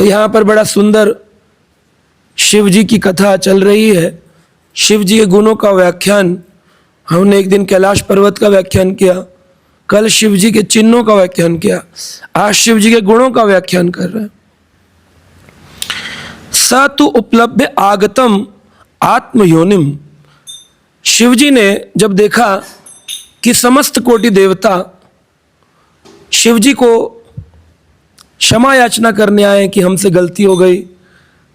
तो यहाँ पर बड़ा सुंदर शिव जी की कथा चल रही है। शिव जी के गुणों का व्याख्यान, हमने एक दिन कैलाश पर्वत का व्याख्यान किया, कल शिव जी के चिन्हों का व्याख्यान किया, आज शिव जी के गुणों का व्याख्यान कर रहे हैं। स तु उपलब्ध आगतम आत्मयोनिम। शिव जी ने जब देखा कि समस्त कोटि देवता शिव जी को क्षमा याचना करने आए कि हमसे गलती हो गई,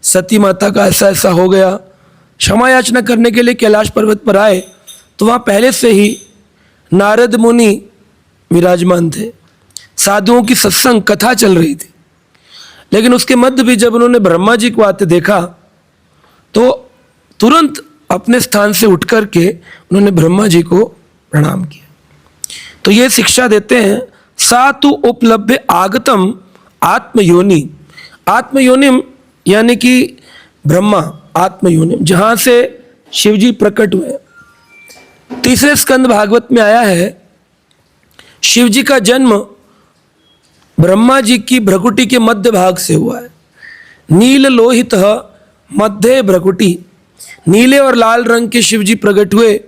सती माता का ऐसा ऐसा हो गया, क्षमा याचना करने के लिए कैलाश पर्वत पर आए, तो वहाँ पहले से ही नारद मुनि विराजमान थे, साधुओं की सत्संग कथा चल रही थी। लेकिन उसके मध्य भी जब उन्होंने ब्रह्मा जी को आते देखा तो तुरंत अपने स्थान से उठ कर के उन्होंने ब्रह्मा जी को प्रणाम किया। तो ये शिक्षा देते हैं, सा तु उपलब्ध आगतम आत्मयोनि। आत्मयोनिम यानी कि ब्रह्मा आत्मयोनिम, जहाँ से शिव जी प्रकट हुए। तीसरे स्कंद भागवत में आया है, शिव जी का जन्म ब्रह्मा जी की भ्रकुटी के मध्य भाग से हुआ है। नील लोहित मध्य भ्रकुटी, नीले और लाल रंग के शिव जी प्रकट हुए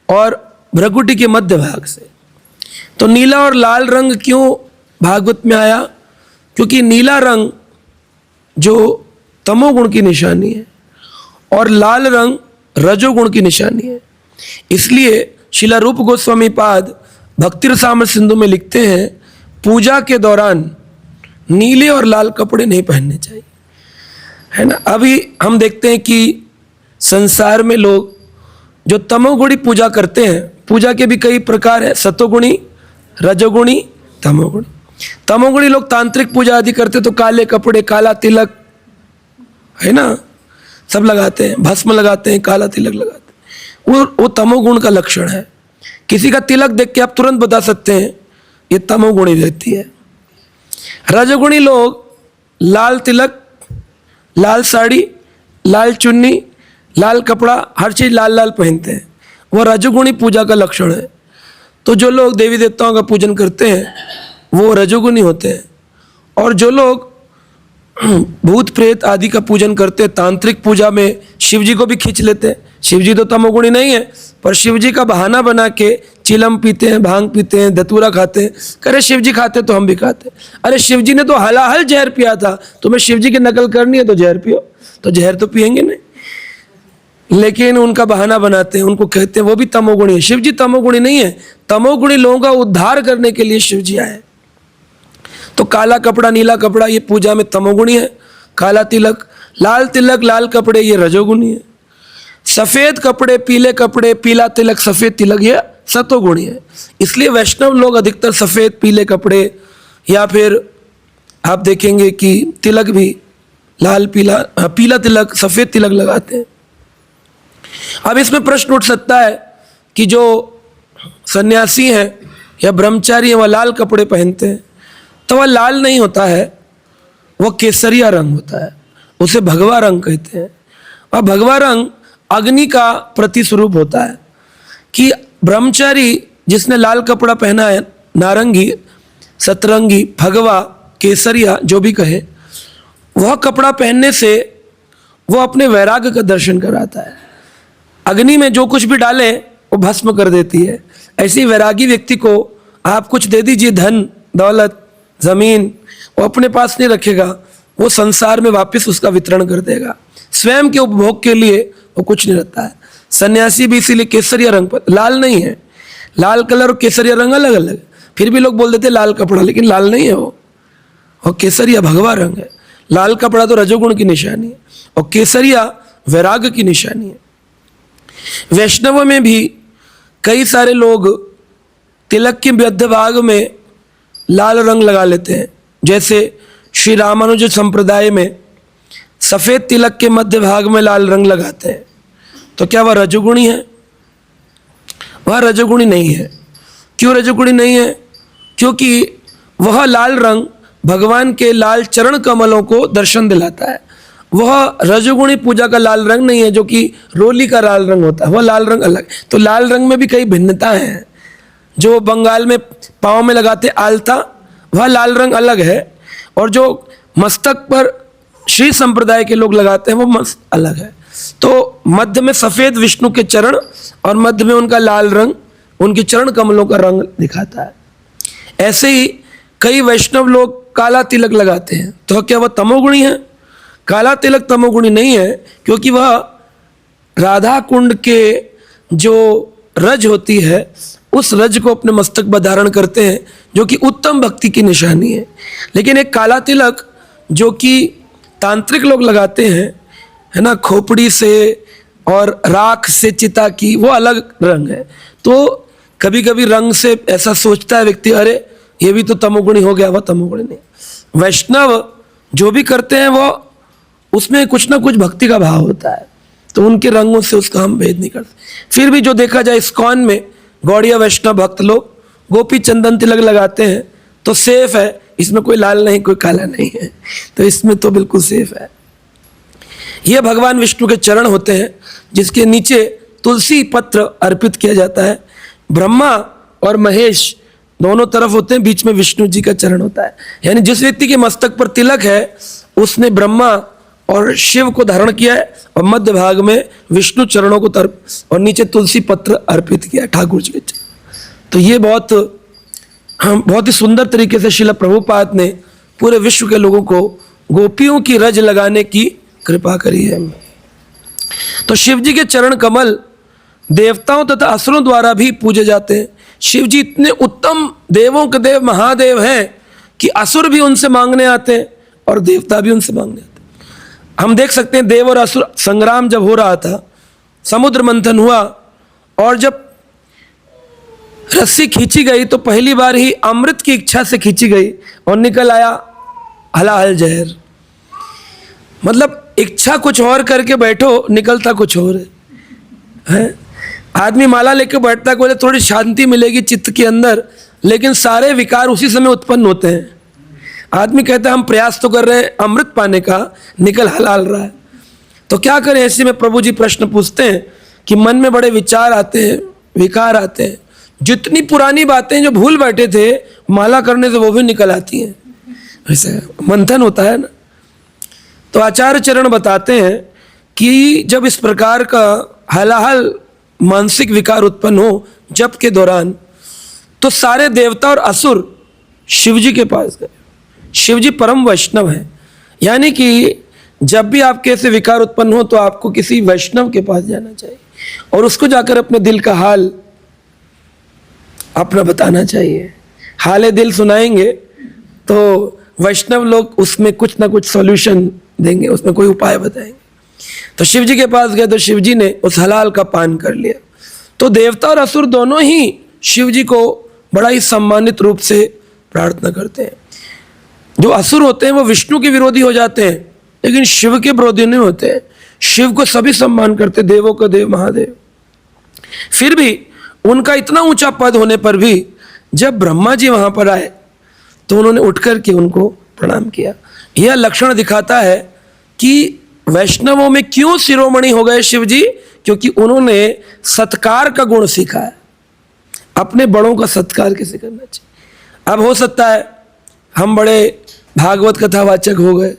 और भ्रकुटी के मध्य भाग से। तो नीला और लाल रंग क्यों भागवत में आया? क्योंकि नीला रंग जो तमोगुण की निशानी है और लाल रंग रजोगुण की निशानी है। इसलिए शिला रूप गोस्वामी पाद भक्ति रसामृत सिंधु में लिखते हैं, पूजा के दौरान नीले और लाल कपड़े नहीं पहनने चाहिए, है ना। अभी हम देखते हैं कि संसार में लोग जो तमोगुणी पूजा करते हैं, पूजा के भी कई प्रकार है, सतोगुणी, रजोगुणी, तमोगुणी। तमोगुणी लोग तांत्रिक पूजा आदि करते तो काले कपड़े, काला तिलक, है ना, सब लगाते हैं, भस्म लगाते हैं, काला तिलक लगाते हैं। वो तमोगुण का लक्षण है। किसी का तिलक देख के आप तुरंत बता सकते हैं ये तमोगुणी व्यक्ति है। रजोगुणी लोग लाल तिलक, लाल साड़ी, लाल चुन्नी, लाल कपड़ा, हर चीज़ लाल लाल पहनते हैं, वह रजोगुणी पूजा का लक्षण है। तो जो लोग देवी देवताओं का पूजन करते हैं वो रजोगुणी होते हैं। और जो लोग भूत प्रेत आदि का पूजन करते हैं, तांत्रिक पूजा में शिव जी को भी खींच लेते हैं। शिव जी तो तमोगुणी नहीं है, पर शिव जी का बहाना बना के चिलम पीते हैं, भांग पीते हैं, धतूरा खाते हैं। अरे शिव जी खाते तो हम भी खाते। अरे शिव जी ने तो हलाहल जहर पिया था, तुम्हें शिव जी की नकल करनी है तो जहर पियो, तो जहर तो पियेंगे नहीं। लेकिन उनका बहाना बनाते हैं, उनको कहते हैं वो भी तमोगुणी है। शिव जी तमोगुणी नहीं है, तमोगुणी लोगों का उद्धार करने के लिए शिव जी आए। तो काला कपड़ा, नीला कपड़ा ये पूजा में तमोगुणी है, काला तिलक, लाल कपड़े ये रजोगुणी है, सफेद कपड़े, पीले कपड़े, पीला तिलक, सफेद तिलक ये सतोगुणी है। इसलिए वैष्णव लोग अधिकतर सफेद पीले कपड़े, या फिर आप देखेंगे कि तिलक भी लाल पीला, पीला तिलक, सफेद तिलक लगाते हैं। अब इसमें प्रश्न उठ सकता है कि जो सन्यासी हैं या ब्रह्मचारी हैं वह लाल कपड़े पहनते हैं, तो वह लाल नहीं होता है, वह केसरिया रंग होता है, उसे भगवा रंग कहते हैं। और भगवा रंग अग्नि का प्रतिस्वरूप होता है कि ब्रह्मचारी जिसने लाल कपड़ा पहना है, नारंगी, सतरंगी, भगवा, केसरिया जो भी कहे, वह कपड़ा पहनने से वह अपने वैराग्य का दर्शन कराता है। अग्नि में जो कुछ भी डाले वो भस्म कर देती है। ऐसी वैरागी व्यक्ति को आप कुछ दे दीजिए, धन दौलत जमीन, वो अपने पास नहीं रखेगा, वो संसार में वापस उसका वितरण कर देगा। स्वयं के उपभोग के लिए वो कुछ नहीं रहता है। सन्यासी भी इसीलिए केसरिया रंग पर, लाल नहीं है। लाल कलर और केसरिया रंग अलग अलग, फिर भी लोग बोल देते लाल कपड़ा, लेकिन लाल नहीं है वो, और केसरिया भगवा रंग है। लाल कपड़ा तो रजोगुण की निशानी है और केसरिया वैराग्य की निशानी है। वैष्णव में भी कई सारे लोग तिलक के मध्य भाग में लाल रंग लगा लेते हैं। जैसे श्री रामानुज संप्रदाय में सफ़ेद तिलक के मध्य भाग में लाल रंग लगाते हैं। तो क्या वह रजोगुणी है? वह रजोगुणी नहीं है। क्यों रजोगुणी नहीं है? क्योंकि वह लाल रंग भगवान के लाल चरण कमलों को दर्शन दिलाता है। वह रजोगुणी पूजा का लाल रंग नहीं है जो कि रोली का लाल रंग होता है, वह लाल रंग अलग। तो लाल रंग में भी कई भिन्नताएं हैं। जो बंगाल में पाँव में लगाते आलता, वह लाल रंग अलग है, और जो मस्तक पर श्री संप्रदाय के लोग लगाते हैं वो मस्त अलग है। तो मध्य में सफेद विष्णु के चरण और मध्य में उनका लाल रंग उनके चरण कमलों का रंग दिखाता है। ऐसे ही कई वैष्णव लोग काला तिलक लगाते हैं, तो क्या वह तमोगुणी है? काला तिलक तमोगुणी नहीं है, क्योंकि वह राधा कुंड के जो रज होती है उस रज को अपने मस्तक पर धारण करते हैं, जो कि उत्तम भक्ति की निशानी है। लेकिन एक काला तिलक जो कि तांत्रिक लोग लगाते हैं, है ना, खोपड़ी से और राख से चिता की, वो अलग रंग है। तो कभी कभी रंग से ऐसा सोचता है व्यक्ति, अरे ये भी तो तमोगुणी हो गया, वह तमोगुणी नहीं। वैष्णव जो भी करते हैं वो उसमें कुछ ना कुछ भक्ति का भाव होता है, तो उनके रंगों से उसका हम भेद नहीं करते। फिर भी जो देखा जाए इस्कॉन में गौड़िया वैष्णव भक्त लोग गोपी चंदन तिलक लगाते हैं तो सेफ है, इसमें कोई लाल नहीं कोई काला नहीं है, तो इसमें तो बिल्कुल सेफ है। ये भगवान विष्णु के चरण होते हैं जिसके नीचे तुलसी पत्र अर्पित किया जाता है। ब्रह्मा और महेश दोनों तरफ होते हैं, बीच में विष्णु जी का चरण होता है। यानी जिस व्यक्ति के मस्तक पर तिलक है उसने ब्रह्मा और शिव को धारण किया है और मध्य भाग में विष्णु चरणों को और नीचे तुलसी पत्र अर्पित किया ठाकुर जी के चरण। तो ये बहुत ही सुंदर तरीके से श्रील प्रभुपाद ने पूरे विश्व के लोगों को गोपियों की रज लगाने की कृपा करी है। तो शिव जी के चरण कमल देवताओं तथा असुरों द्वारा भी पूजे जाते हैं। शिव जी इतने उत्तम देवों के देव महादेव हैं कि असुर भी उनसे मांगने आते हैं और देवता भी उनसे मांगने आते हैं। हम देख सकते हैं देव और असुर संग्राम जब हो रहा था, समुद्र मंथन हुआ और जब रस्सी खींची गई तो पहली बार ही अमृत की इच्छा से खींची गई और निकल आया हलाहल जहर। मतलब इच्छा कुछ और करके बैठो, निकलता कुछ और है। आदमी माला लेके बैठता है, बोले थोड़ी शांति मिलेगी चित्त के अंदर, लेकिन सारे विकार उसी समय उत्पन्न होते हैं। आदमी कहता है हम प्रयास तो कर रहे हैं अमृत पाने का, निकल हलाल रहा है। तो क्या करें? ऐसे में प्रभु जी प्रश्न पूछते हैं कि मन में बड़े विचार आते हैं, विकार आते हैं, जितनी पुरानी बातें जो भूल बैठे थे माला करने से वो भी निकल आती हैं। ऐसा मंथन होता है ना। तो आचार्य चरण बताते हैं कि जब इस प्रकार का हलाहल मानसिक विकार उत्पन्न हो जप के दौरान, तो सारे देवता और असुर शिव जी के पास गए। शिव जी परम वैष्णव हैं, यानी कि जब भी आपके ऐसे विकार उत्पन्न हो तो आपको किसी वैष्णव के पास जाना चाहिए और उसको जाकर अपने दिल का हाल अपना बताना चाहिए। हाले दिल सुनाएंगे तो वैष्णव लोग उसमें कुछ ना कुछ सॉल्यूशन देंगे, उसमें कोई उपाय बताएंगे। तो शिव जी के पास गए तो शिव जी ने उस हलाल का पान कर लिया। तो देवता और असुर दोनों ही शिव जी को बड़ा ही सम्मानित रूप से प्रार्थना करते हैं। जो असुर होते हैं वो विष्णु के विरोधी हो जाते हैं, लेकिन शिव के विरोधी नहीं होते हैं। शिव को सभी सम्मान करते, देवों का देव महादेव। फिर भी उनका इतना ऊंचा पद होने पर भी जब ब्रह्मा जी वहां पर आए तो उन्होंने उठ करके उनको प्रणाम किया। यह लक्षण दिखाता है कि वैष्णवों में क्यों शिरोमणि हो गए शिव जी, क्योंकि उन्होंने सत्कार का गुण सीखा है। अपने बड़ों का सत्कार कैसे करना चाहिए। अब हो सकता है हम बड़े भागवत कथावाचक हो गए,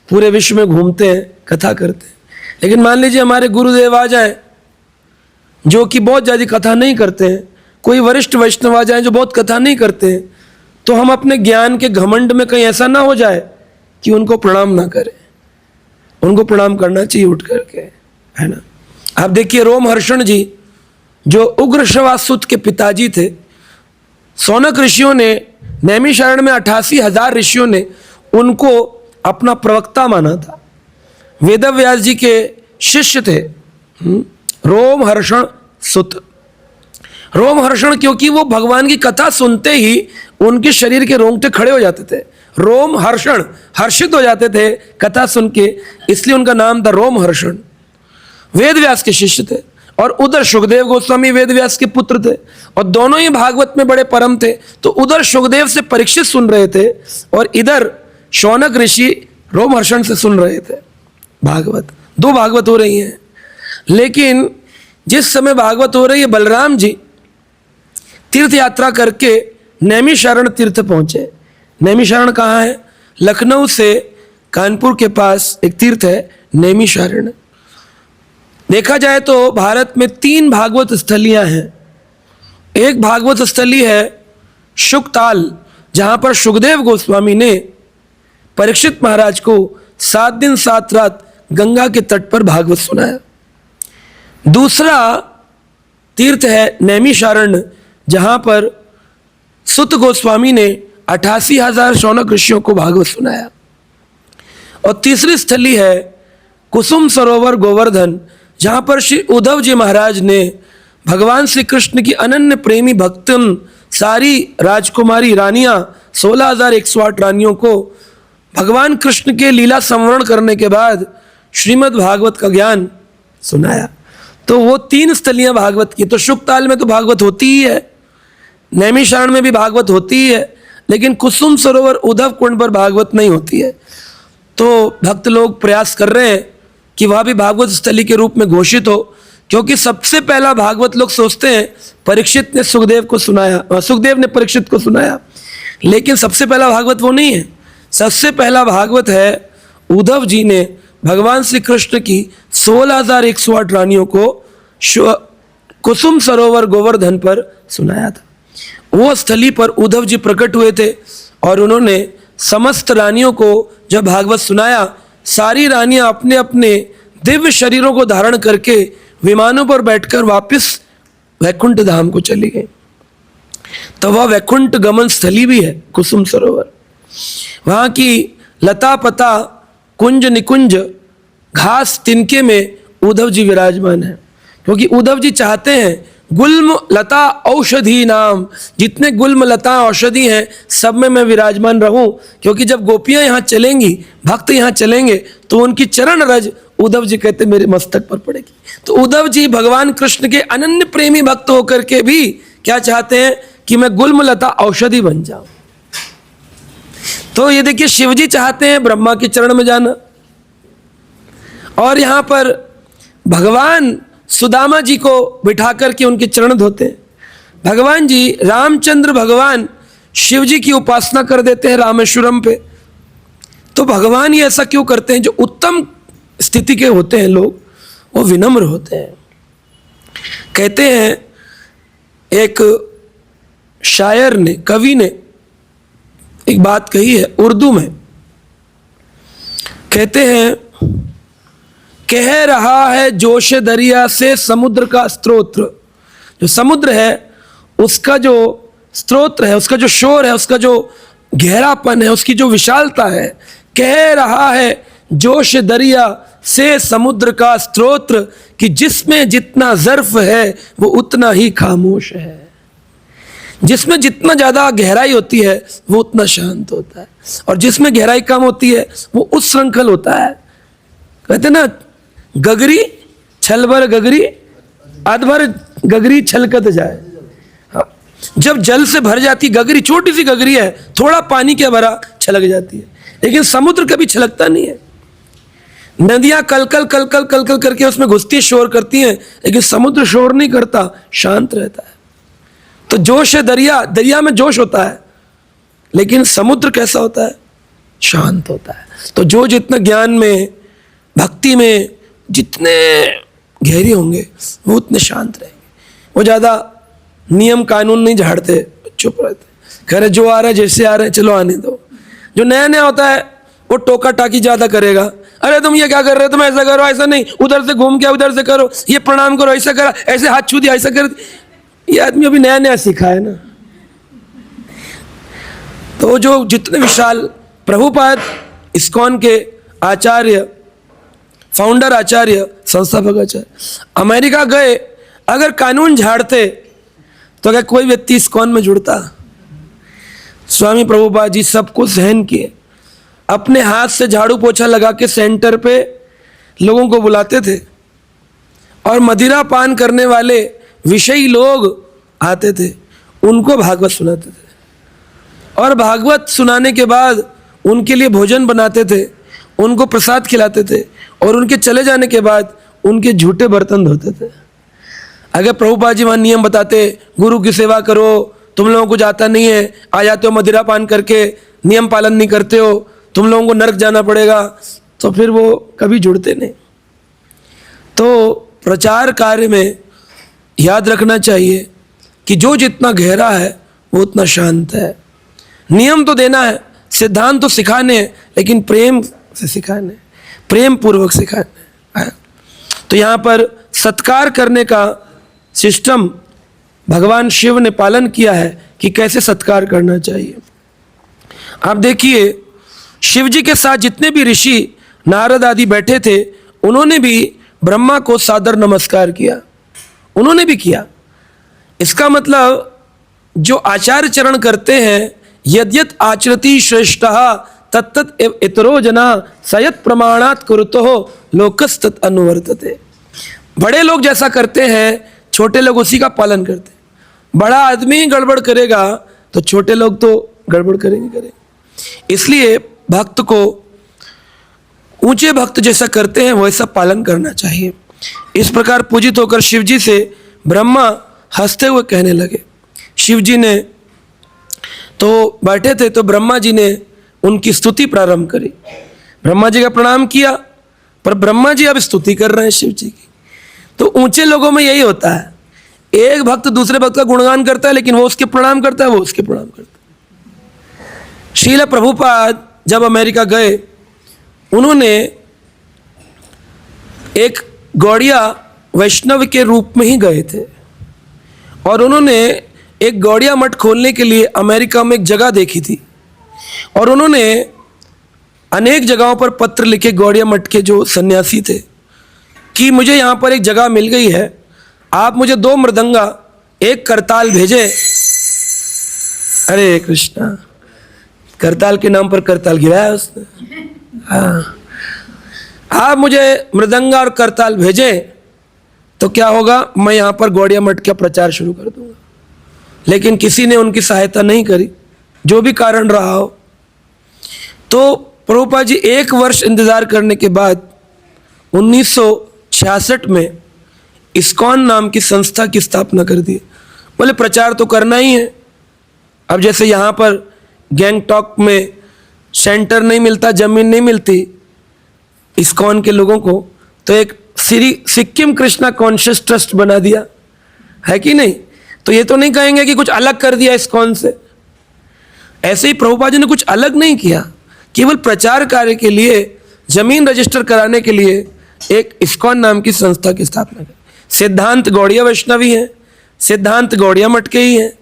पूरे विश्व में घूमते हैं, कथा करते हैं, लेकिन मान लीजिए हमारे गुरुदेव आ जाए जो कि बहुत ज़्यादा कथा नहीं करते हैं, कोई वरिष्ठ वैष्णव आ जाए जो बहुत कथा नहीं करते हैं, तो हम अपने ज्ञान के घमंड में कहीं ऐसा ना हो जाए कि उनको प्रणाम ना करें। उनको प्रणाम करना चाहिए उठ करके, है ना। आप देखिए रोमहर्षण जी जो उग्रश्रवासुत के पिताजी थे, सौनक ऋषियों ने, नैमिषारण्य में 88,000 ऋषियों ने उनको अपना प्रवक्ता माना था। वेदव्यास जी के शिष्य थे रोमहर्षण सुत। रोमहर्षण क्योंकि वो भगवान की कथा सुनते ही उनके शरीर के रोंगटे खड़े हो जाते थे। रोमहर्षण, हर्षित हो जाते थे कथा सुन के, इसलिए उनका नाम था रोमहर्षण। वेदव्यास के शिष्य थे और उधर सुखदेव गोस्वामी वेदव्यास के पुत्र थे और दोनों ही भागवत में बड़े परम थे। तो उधर सुखदेव से परीक्षित सुन रहे थे और इधर शौनक ऋषि रोमहर्षण से सुन रहे थे भागवत। दो भागवत हो रही हैं, लेकिन जिस समय भागवत हो रही है बलराम जी तीर्थ यात्रा करके नैमिषारण्य तीर्थ पहुंचे। नैमिषारण्य कहाँ है? लखनऊ से कानपुर के पास एक तीर्थ है नैमिषारण्य। देखा जाए तो भारत में 3 भागवत स्थलियां हैं। एक भागवत स्थली है शुकताल, जहां पर सुखदेव गोस्वामी ने परीक्षित महाराज को 7 दिन 7 रात गंगा के तट पर भागवत सुनाया। दूसरा तीर्थ है नैमिषारण्य, जहां पर सुत गोस्वामी ने 88,000 शौनक ऋषियों को भागवत सुनाया। और तीसरी स्थली है कुसुम सरोवर गोवर्धन, जहां पर श्री उद्धव जी महाराज ने भगवान श्री कृष्ण की अनन्य प्रेमी भक्तन सारी राजकुमारी रानियां 16,108 रानियों को भगवान कृष्ण के लीला संवरण करने के बाद श्रीमद् भागवत का ज्ञान सुनाया। तो वो 3 स्थलियां भागवत की। तो शुकताल में तो भागवत होती ही है, नैमिषारण्य में भी भागवत होती ही है, लेकिन कुसुम सरोवर उद्धव कुंड पर भागवत नहीं होती है। तो भक्त लोग प्रयास कर रहे हैं कि वहाँ भी भागवत स्थली के रूप में घोषित हो, क्योंकि सबसे पहला भागवत लोग सोचते हैं परीक्षित ने सुखदेव को सुनाया, सुखदेव ने परीक्षित को सुनाया, लेकिन सबसे पहला भागवत वो नहीं है। सबसे पहला भागवत है उद्धव जी ने भगवान श्री कृष्ण की 16,108 रानियों को कुसुम सरोवर गोवर्धन पर सुनाया था। वो स्थली पर उद्धव जी प्रकट हुए थे और उन्होंने समस्त रानियों को जब भागवत सुनाया, सारी रानियां अपने अपने दिव्य शरीरों को धारण करके विमानों पर बैठकर वापस वैकुंठ धाम को चली गई। तो वह वैकुंठ गमन स्थली भी है कुसुम सरोवर। वहाँ की लता पता कुंज निकुंज घास तिनके में उद्धव जी विराजमान है, क्योंकि उद्धव जी चाहते हैं गुल्म लता औषधि नाम, जितने गुल्म लता औषधि हैं सब में मैं विराजमान रहूं, क्योंकि जब गोपियां यहाँ चलेंगी, भक्त यहाँ चलेंगे, तो उनकी चरण रज उद्धव जी कहते मेरे मस्तक पर पड़ेगी। तो उद्धव जी भगवान कृष्ण के अनन्य प्रेमी भक्त होकर के भी क्या चाहते हैं कि मैं गुल्म लता औषधि बन जाऊं। तो ये देखिए शिव जी चाहते हैं ब्रह्मा के चरण में जाना, और यहाँ पर भगवान सुदामा जी को बिठा करके उनके चरण धोते हैं। भगवान जी रामचंद्र भगवान शिव जी की उपासना कर देते हैं रामेश्वरम पे। तो भगवान ये ऐसा क्यों करते हैं? जो उत्तम स्थिति के होते हैं लोग, वो विनम्र होते हैं। कहते हैं एक शायर ने, कवि ने एक बात कही है उर्दू में, कहते हैं कह रहा है जोश दरिया से समुद्र का स्तोत्र। जो समुद्र है उसका जो स्तोत्र है, उसका जो शोर है, उसका जो गहरापन है, उसकी जो विशालता है, कह रहा है जोश दरिया से समुद्र का स्तोत्र कि जिसमें जितना ज़र्फ है वो उतना ही खामोश है। जिसमें जितना ज़्यादा गहराई होती है वो उतना शांत होता है, और जिसमें गहराई कम होती है वो उच्छृंखल होता है। कहते ना गगरी छलभर गगरी अधभर गगरी छलकत जाए। हाँ, जब जल से भर जाती गगरी, छोटी सी गगरी है, थोड़ा पानी के भरा छलक जाती है, लेकिन समुद्र कभी छलकता नहीं है। नदियां कलकल कलकल कलकल करके उसमें घुसती शोर करती हैं, लेकिन समुद्र शोर नहीं करता, शांत रहता है। तो जोश है दरिया, दरिया में जोश होता है, लेकिन समुद्र कैसा होता है? शांत होता है। तो जो जितना ज्ञान में भक्ति में जितने गहरे होंगे वो उतने शांत रहेंगे। वो ज़्यादा नियम कानून नहीं झाड़ते, चुप रहते, कह रहे जो आ रहा है जैसे आ रहे हैं चलो आने दो। जो नया नया होता है वो टोका टाकी ज़्यादा करेगा, अरे तुम ये क्या कर रहे हो, तुम ऐसा करो, ऐसा नहीं, उधर से घूम के उधर से करो, ये प्रणाम करो, ऐसा करा, ऐसे हाथ छू दिया, ऐसा कर। ये आदमी अभी नया नया सीखा है ना। तो जो जितने विशाल प्रभुपाद इस्कॉन के आचार्य, फाउंडर आचार्य, संस्थापक आचार्य, अमेरिका गए, अगर कानून झाड़ते तो क्या कोई व्यक्ति इस्कॉन में जुड़ता? स्वामी प्रभुपाद जी सब कुछ सहन किए, अपने हाथ से झाड़ू पोछा लगा के सेंटर पे लोगों को बुलाते थे, और मदिरा पान करने वाले विषयी लोग आते थे, उनको भागवत सुनाते थे, और भागवत सुनाने के बाद उनके लिए भोजन बनाते थे, उनको प्रसाद खिलाते थे, और उनके चले जाने के बाद उनके झूठे बर्तन धोते थे। अगर प्रभुपाद जी वहाँ नियम बताते, गुरु की सेवा करो, तुम लोगों को जाता नहीं है, आ जाते हो मदिरा पान करके, नियम पालन नहीं करते हो, तुम लोगों को नरक जाना पड़ेगा, तो फिर वो कभी जुड़ते नहीं। तो प्रचार कार्य में याद रखना चाहिए कि जो जितना गहरा है वो उतना शांत है। नियम तो देना है, सिद्धांत तो सिखाने हैं, लेकिन प्रेम से सिखाने, प्रेम पूर्वक सिखाने। तो यहाँ पर सत्कार करने का सिस्टम भगवान शिव ने पालन किया है कि कैसे सत्कार करना चाहिए। आप देखिए, शिव जी के साथ जितने भी ऋषि नारद आदि बैठे थे, उन्होंने भी ब्रह्मा को सादर नमस्कार किया, उन्होंने भी किया। इसका मतलब जो आचार्य चरण करते हैं, यद्यत आचरति श्रेष्ठः तत्तत् इतरो जना सयत प्रमाणात् कुरुतो लोकस्तत् अनुवर्तते। बड़े लोग जैसा करते हैं, छोटे लोग उसी का पालन करते हैं। बड़ा आदमी गड़बड़ करेगा तो छोटे लोग तो गड़बड़ करेंगे। इसलिए भक्त को ऊंचे भक्त जैसा करते हैं वैसा पालन करना चाहिए। इस प्रकार पूजित होकर शिव जी से ब्रह्मा हंसते हुए कहने लगे। शिव जी ने तो बैठे थे, तो ब्रह्मा जी ने उनकी स्तुति प्रारंभ करी। ब्रह्मा जी का प्रणाम किया, पर ब्रह्मा जी अब स्तुति कर रहे हैं शिव जी की। तो ऊंचे लोगों में यही होता है, एक भक्त दूसरे भक्त का गुणगान करता है, लेकिन वो उसके प्रणाम करता है, वो उसके प्रणाम करता है। श्रील प्रभुपाद जब अमेरिका गए, उन्होंने एक गौड़िया वैष्णव के रूप में ही गए थे, और उन्होंने एक गौड़िया मठ खोलने के लिए अमेरिका में एक जगह देखी थी, और उन्होंने अनेक जगहों पर पत्र लिखे गौड़िया मठ के जो सन्यासी थे कि मुझे यहाँ पर एक जगह मिल गई है, आप मुझे 2 मृदंगा 1 करताल भेजे। अरे कृष्णा, करताल के नाम पर करताल गिराया उसने। हाँ, आप मुझे मृदंगा और करताल भेजे तो क्या होगा, मैं यहाँ पर गौड़िया मठ का प्रचार शुरू कर दूंगा। लेकिन किसी ने उनकी सहायता नहीं करी, जो भी कारण रहा हो। तो प्रभुपाद जी 1 वर्ष इंतजार करने के बाद 1966 में इस्कॉन नाम की संस्था की स्थापना कर दी। बोले प्रचार तो करना ही है। अब जैसे यहाँ पर गैंगटॉक में सेंटर नहीं मिलता, जमीन नहीं मिलती इस्कॉन के लोगों को, तो एक सिक्किम कृष्णा कॉन्शियस ट्रस्ट बना दिया है कि नहीं। तो ये तो नहीं कहेंगे कि कुछ अलग कर दिया इस्कॉन से। ऐसे ही प्रभुपाद जी ने कुछ अलग नहीं किया, केवल प्रचार कार्य के लिए, जमीन रजिस्टर कराने के लिए एक इस्कॉन नाम की संस्था की स्थापना की। सिद्धांत गौड़िया वैष्णवी है, सिद्धांत गौड़िया मठ के ही है,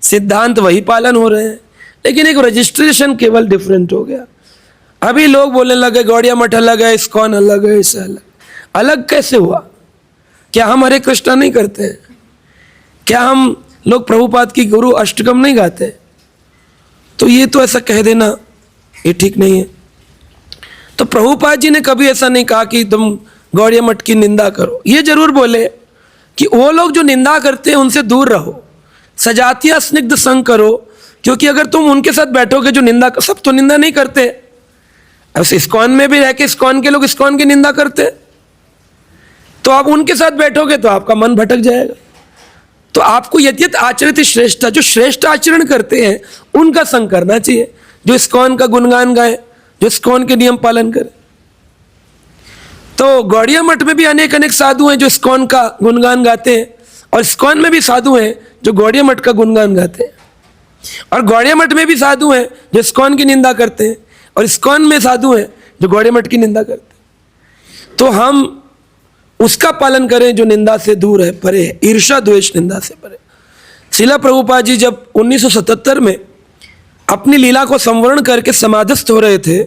सिद्धांत वही पालन हो रहे हैं, लेकिन एक रजिस्ट्रेशन केवल डिफरेंट हो गया। अभी लोग बोलने लगे गौड़िया मठ अलग है, इस्कॉन अलग है, इससे अलग। अलग कैसे हुआ? क्या हम हरे कृष्णा नहीं करते हैं? क्या हम लोग प्रभुपाद की गुरु अष्टकम नहीं गाते? तो ये तो ऐसा कह देना ये ठीक नहीं है। तो प्रभुपाद जी ने कभी ऐसा नहीं कहा कि तुम गौड़िया मठ की निंदा करो। ये जरूर बोले कि वो लोग जो निंदा करते हैं उनसे दूर रहो, सजातीय स्निग्ध संग करो, क्योंकि अगर तुम उनके साथ बैठोगे जो निंदा, सब तो निंदा नहीं करते। अब इस्कॉन में भी रह के इस्कॉन के लोग इस्कॉन की निंदा करते हैं, तो आप उनके साथ बैठोगे तो आपका मन भटक जाएगा। तो आपको यद्यत आचरित श्रेष्ठ, जो श्रेष्ठ आचरण करते हैं उनका संग करना चाहिए, जो इस्कॉन का गुणगान गाए, जो इस्कॉन के नियम पालन करे। तो गौड़िया मठ में भी अनेक अनेक साधु हैं जो इस्कॉन का गुणगान गाते हैं, और इस्कॉन में भी साधु हैं जो गौड़िया मठ का गुणगान गाते हैं, और गौड़िया मठ में भी साधु हैं जो इस्कॉन की निंदा करते हैं, और इस्कॉन में साधु हैं जो गौड़िया मठ की निंदा करते हैं। तो हम उसका पालन करें जो निंदा से दूर है, परे है, ईर्ष्या द्वेष निंदा से परे। श्रील प्रभुपाद जी जब 1977 में अपनी लीला को संवरण करके समाधिस्थ हो रहे थे,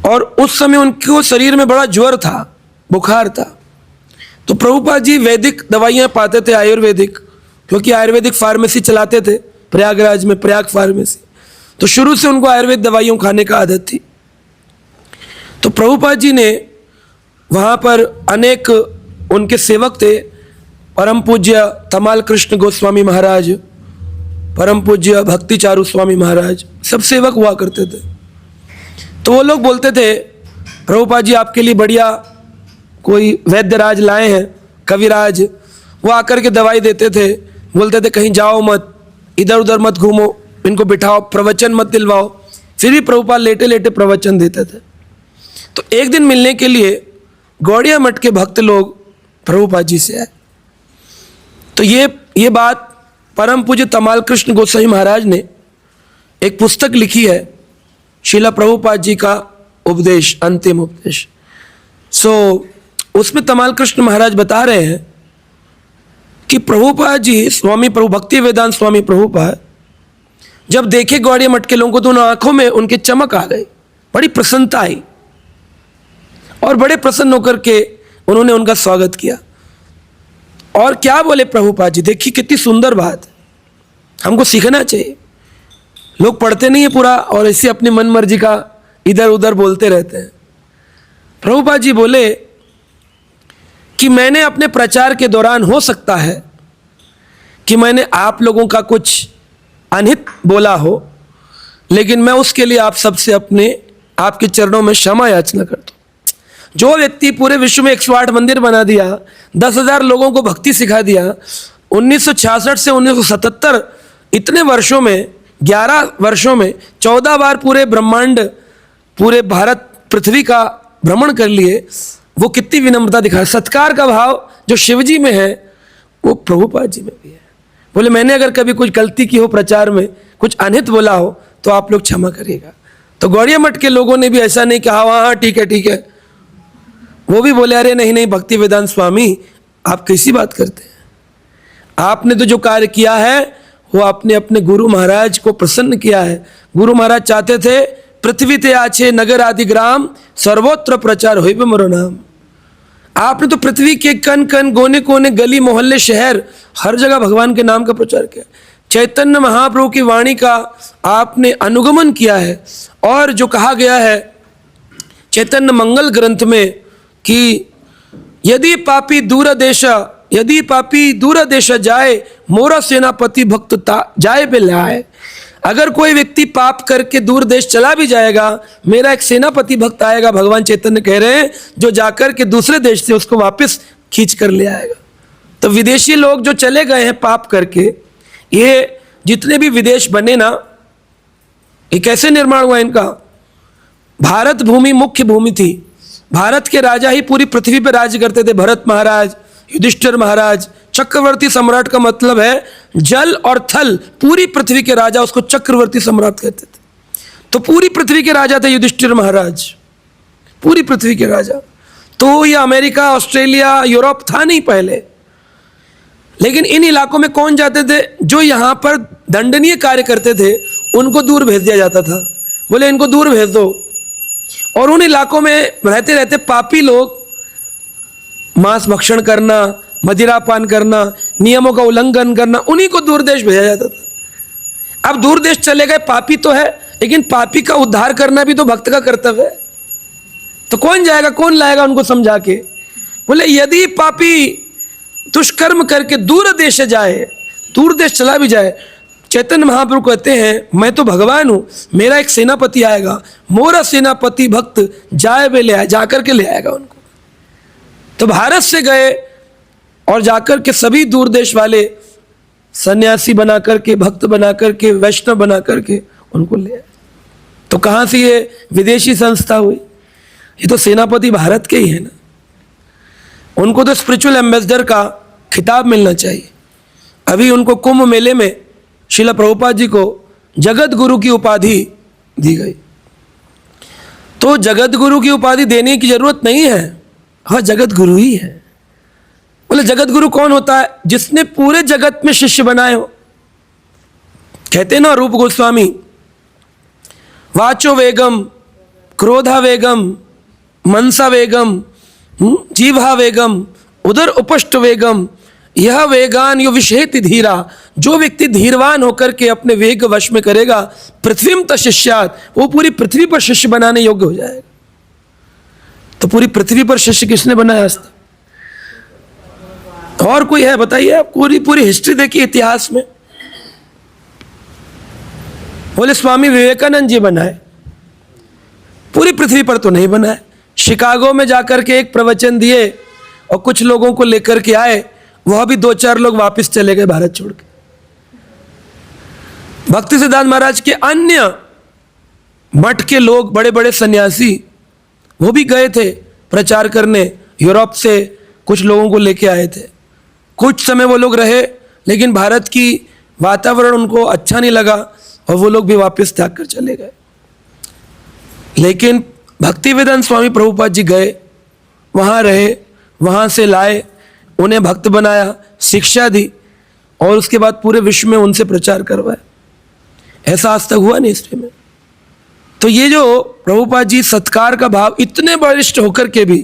और उस समय उनको शरीर में बड़ा ज्वर था, बुखार था, तो प्रभुपाद जी वैदिक दवाइयाँ पाते थे, आयुर्वेदिक, क्योंकि आयुर्वेदिक फार्मेसी चलाते थे प्रयागराज में, प्रयाग फार्मेसी। तो शुरू से उनको आयुर्वेद दवाइयों खाने का आदत थी। तो प्रभुपाद जी ने वहाँ पर अनेक उनके सेवक थे, परम पूज्य तमाल कृष्ण गोस्वामी महाराज, परम पूज्य भक्ति चारू स्वामी महाराज, सब सेवक हुआ करते थे। तो वो लोग बोलते थे प्रभुपाद जी आपके लिए बढ़िया कोई वैद्यराज लाए हैं, कविराज। वो आकर के दवाई देते थे, बोलते थे कहीं जाओ मत, इधर उधर मत घूमो, इनको बिठाओ, प्रवचन मत दिलवाओ, फिर भी प्रभुपाद लेटे लेटे प्रवचन देते थे। तो एक दिन मिलने के लिए गौड़िया मठ के भक्त लोग प्रभुपाद जी से आए। तो ये बात परम पूज्य तमाल कृष्ण गोस्वामी महाराज ने एक पुस्तक लिखी है, श्रीला प्रभुपाद जी का उपदेश, अंतिम उपदेश। उसमें तमाल कृष्ण महाराज बता रहे हैं कि प्रभुपाद जी, स्वामी प्रभु भक्ति वेदांत स्वामी प्रभुपाद जब देखे गौड़िया मठ के लोगों को तो उन आंखों में उनके चमक आ गई, बड़ी प्रसन्नता आई और बड़े प्रसन्न होकर के उन्होंने उनका स्वागत किया। और क्या बोले प्रभुपाद जी, देखिए कितनी सुंदर बात, हमको सीखना चाहिए। लोग पढ़ते नहीं है पूरा और ऐसे अपनी मन मर्जी का इधर उधर बोलते रहते हैं। प्रभुपाद जी बोले कि मैंने अपने प्रचार के दौरान, हो सकता है कि मैंने आप लोगों का कुछ अनहित बोला हो, लेकिन मैं उसके लिए आप सबसे आपके चरणों में क्षमा याचना करता हूँ। जो व्यक्ति पूरे विश्व में 108 मंदिर बना दिया, 10,000 लोगों को भक्ति सिखा दिया, 1966 से 1977 इतने वर्षों में, 11 वर्षों में 14 बार पूरे ब्रह्मांड, पूरे भारत पृथ्वी का भ्रमण कर लिए, वो कितनी विनम्रता दिखा। सत्कार का भाव जो शिव जी में है वो प्रभुपाद जी में भी है। बोले मैंने अगर कभी कुछ गलती की हो, प्रचार में कुछ अनहित बोला हो, तो आप लोग क्षमा करिएगा। तो गौड़िया मठ के लोगों ने भी ऐसा नहीं कहा हाँ ठीक है ठीक है, वो भी बोले अरे नहीं नहीं भक्ति वेदांत स्वामी आप कैसी बात करते हैं, आपने तो जो कार्य किया है वो आपने अपने गुरु महाराज को प्रसन्न किया है। गुरु महाराज चाहते थे पृथ्वी ते आछे नगर आदि ग्राम, सर्वोत्र प्रचार होइबे मोरो नाम। आपने तो पृथ्वी के कन कन, कोने कोने, गली मोहल्ले, शहर, हर जगह भगवान के नाम का प्रचार किया। चैतन्य महाप्रभु की वाणी का आपने अनुगमन किया है। और जो कहा गया है चैतन्य मंगल ग्रंथ में कि यदि पापी दूर देश जाए, मोरा सेनापति भक्त जाए पे लाए। अगर कोई व्यक्ति पाप करके दूर देश चला भी जाएगा, मेरा एक सेनापति भक्त आएगा, भगवान चैतन्य कह रहे हैं, जो जाकर के दूसरे देश से उसको वापस खींच कर ले आएगा। तो विदेशी लोग जो चले गए हैं पाप करके, ये जितने भी विदेश बने ना, ये कैसे निर्माण हुआ इनका? भारत भूमि मुख्य भूमि थी, भारत के राजा ही पूरी पृथ्वी पर राज्य करते थे। भरत महाराज, युधिष्ठिर महाराज, चक्रवर्ती सम्राट का मतलब है जल और थल, पूरी पृथ्वी के राजा, उसको चक्रवर्ती सम्राट कहते थे। तो पूरी पृथ्वी के राजा थे युधिष्ठिर महाराज, पूरी पृथ्वी के राजा। तो ये अमेरिका, ऑस्ट्रेलिया, यूरोप था नहीं पहले। लेकिन इन इलाकों में कौन जाते थे? जो यहाँ पर दंडनीय कार्य करते थे उनको दूर भेज दिया जाता था। बोले इनको दूर भेज दो। और उन इलाकों में रहते रहते पापी लोग मांस भक्षण करना, मदिरापान करना, नियमों का उल्लंघन करना, उन्हीं को दूर देश भेजा जाता था। अब दूर देश चले गए, पापी तो है, लेकिन पापी का उद्धार करना भी तो भक्त का कर्तव्य है। तो कौन जाएगा, कौन लाएगा उनको समझा के? बोले यदि पापी दुष्कर्म करके दूर देश जाए, दूर देश चला भी जाए, चैतन्य महाप्रभु कहते हैं मैं तो भगवान हूँ, मेरा एक सेनापति आएगा, मोरा सेनापति भक्त जाए वे ले आए, जाकर के ले आएगा उनको। तो भारत से गए और जाकर के सभी दूर देश वाले सन्यासी बना करके, भक्त बना करके, वैष्णव बना करके उनको ले आए। तो कहाँ से ये विदेशी संस्था हुई? ये तो सेनापति भारत के ही है ना। उनको तो स्पिरिचुअल एम्बेसडर का खिताब मिलना चाहिए। अभी उनको कुंभ मेले में श्रीला प्रभुपाद जी को जगत गुरु की उपाधि दी गई। तो जगत गुरु की उपाधि देने की जरूरत नहीं है, हाँ जगत गुरु ही है। बोले जगत गुरु कौन होता है? जिसने पूरे जगत में शिष्य बनाए हो। कहते ना रूप गोस्वामी, वाचो वेगम, क्रोधा वेगम, मनसा वेगम, जीवा वेगम, उदर उपष्ट वेगम, यह वेगान यो विषेति धीरा। जो व्यक्ति धीरवान होकर के अपने वेग वश में करेगा, पृथ्वीम त शिष्यात, वो पूरी पृथ्वी पर शिष्य बनाने योग्य हो जाएगा। तो पूरी पृथ्वी पर शिष्य किसने बनाया आज तक? और कोई है बताइए आप? पूरी हिस्ट्री देखिए इतिहास में। बोले स्वामी विवेकानंद जी बनाए, पूरी पृथ्वी पर तो नहीं बनाए। शिकागो में जाकर के एक प्रवचन दिए और कुछ लोगों को लेकर के आए, वह भी 2-4 लोग वापस चले गए भारत छोड़ के। भक्ति सिद्धांत महाराज के अन्य मठ के लोग, बड़े बड़े सन्यासी, वो भी गए थे प्रचार करने, यूरोप से कुछ लोगों को लेके आए थे। कुछ समय वो लोग रहे, लेकिन भारत की वातावरण उनको अच्छा नहीं लगा और वो लोग भी वापस त्याग कर चले गए। लेकिन भक्तिवेदांत स्वामी प्रभुपाद जी गए, वहाँ रहे, वहाँ से लाए, उन्हें भक्त बनाया, शिक्षा दी और उसके बाद पूरे विश्व में उनसे प्रचार करवाया। ऐसा आज तक हुआ नहीं हिस्ट्री में। तो ये जो प्रभुपाद जी सत्कार का भाव, इतने वरिष्ठ होकर के भी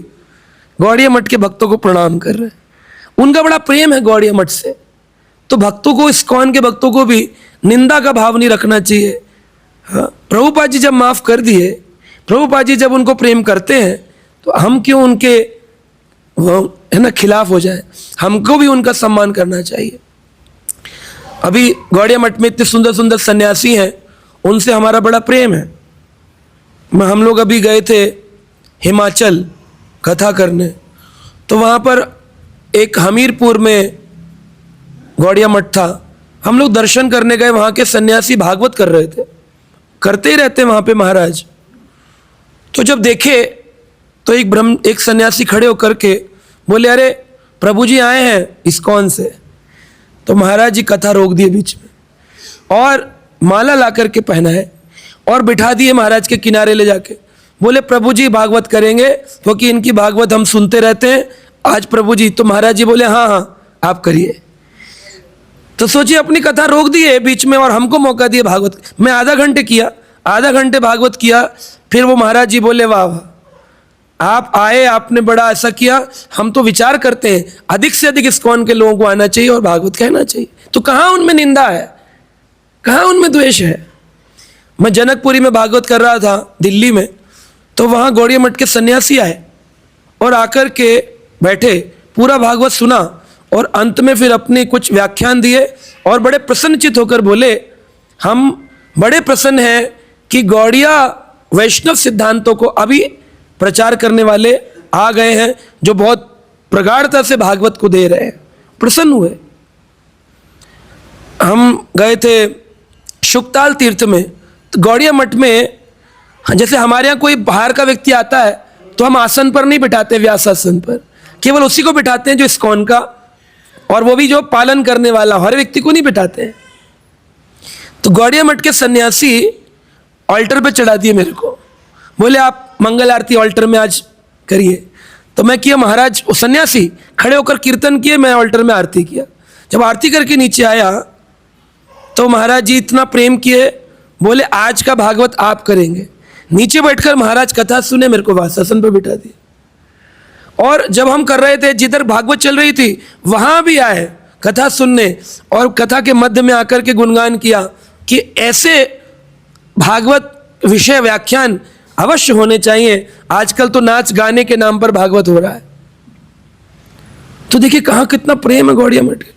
गौड़िया मठ के भक्तों को प्रणाम कर रहे हैं, उनका बड़ा प्रेम है गौड़िया मठ से। तो भक्तों को, इस्कॉन के भक्तों को भी निंदा का भाव नहीं रखना चाहिए। हाँ, प्रभुपाद जी जब माफ़ कर दिए, प्रभुपाद जी जब उनको प्रेम करते हैं, तो हम क्यों उनके है ना खिलाफ हो जाए? हमको भी उनका सम्मान करना चाहिए। अभी गौड़िया मठ में इतने सुंदर सुंदर सन्यासी हैं, उनसे हमारा बड़ा प्रेम है। हम लोग अभी गए थे हिमाचल कथा करने, तो वहाँ पर एक हमीरपुर में गौड़िया मठ था। हम लोग दर्शन करने गए, वहाँ के सन्यासी भागवत कर रहे थे, करते ही रहते वहाँ पे महाराज। तो जब देखे तो एक सन्यासी खड़े होकर के बोले, अरे प्रभु जी आए हैं इस्कॉन से। तो महाराज जी कथा रोक दिए बीच में और माला ला करके पहनाए और बिठा दिए महाराज के किनारे ले जाके। बोले प्रभु जी भागवत करेंगे, क्योंकि इनकी भागवत हम सुनते रहते हैं, आज प्रभु जी। तो महाराज जी बोले हाँ हाँ आप करिए। तो सोचिए, अपनी कथा रोक दिए बीच में और हमको मौका दिए भागवत। मैं आधा घंटे भागवत किया। फिर वो महाराज जी बोले वाह वाह, आप आए, आपने बड़ा ऐसा किया। हम तो विचार करते हैं अधिक से अधिक इस्कॉन के लोगों को आना चाहिए और भागवत कहना चाहिए। तो कहाँ उनमें निंदा है, कहाँ उनमें द्वेष है? मैं जनकपुरी में भागवत कर रहा था दिल्ली में, तो वहाँ गौड़िया मठ के सन्यासी आए और आकर के बैठे, पूरा भागवत सुना और अंत में फिर अपने कुछ व्याख्यान दिए और बड़े प्रसन्नचित होकर बोले, हम बड़े प्रसन्न हैं कि गौड़िया वैष्णव सिद्धांतों को अभी प्रचार करने वाले आ गए हैं, जो बहुत प्रगाढ़ता से भागवत को दे रहे हैं। प्रसन्न हुए। हम गए थे शुकताल तीर्थ में, तो गौड़िया मठ में जैसे हमारे यहाँ कोई बाहर का व्यक्ति आता है तो हम आसन पर नहीं बिठाते, व्यास आसन पर, केवल उसी को बिठाते हैं जो इस्कॉन का, और वो भी जो पालन करने वाला, हर व्यक्ति को नहीं बिठाते हैं। तो गौड़िया मठ के सन्यासी ऑल्टर पे चढ़ा दिए मेरे को, बोले आप मंगल आरती ऑल्टर में आज करिए। तो मैं किया, महाराज वो सन्यासी खड़े होकर कीर्तन किए, मैं ऑल्टर में आरती किया। जब आरती करके नीचे आया तो महाराज जी इतना प्रेम किए, बोले आज का भागवत आप करेंगे। नीचे बैठकर महाराज कथा सुने, मेरे को वासासन पर बिठा दिया। और जब हम कर रहे थे, जिधर भागवत चल रही थी वहाँ भी आए कथा सुनने, और कथा के मध्य में आकर के गुणगान किया कि ऐसे भागवत विषय व्याख्यान अवश्य होने चाहिए। आजकल तो नाच गाने के नाम पर भागवत हो रहा है। तो देखिए कहाँ कितना प्रेम है गौड़िया मठ के।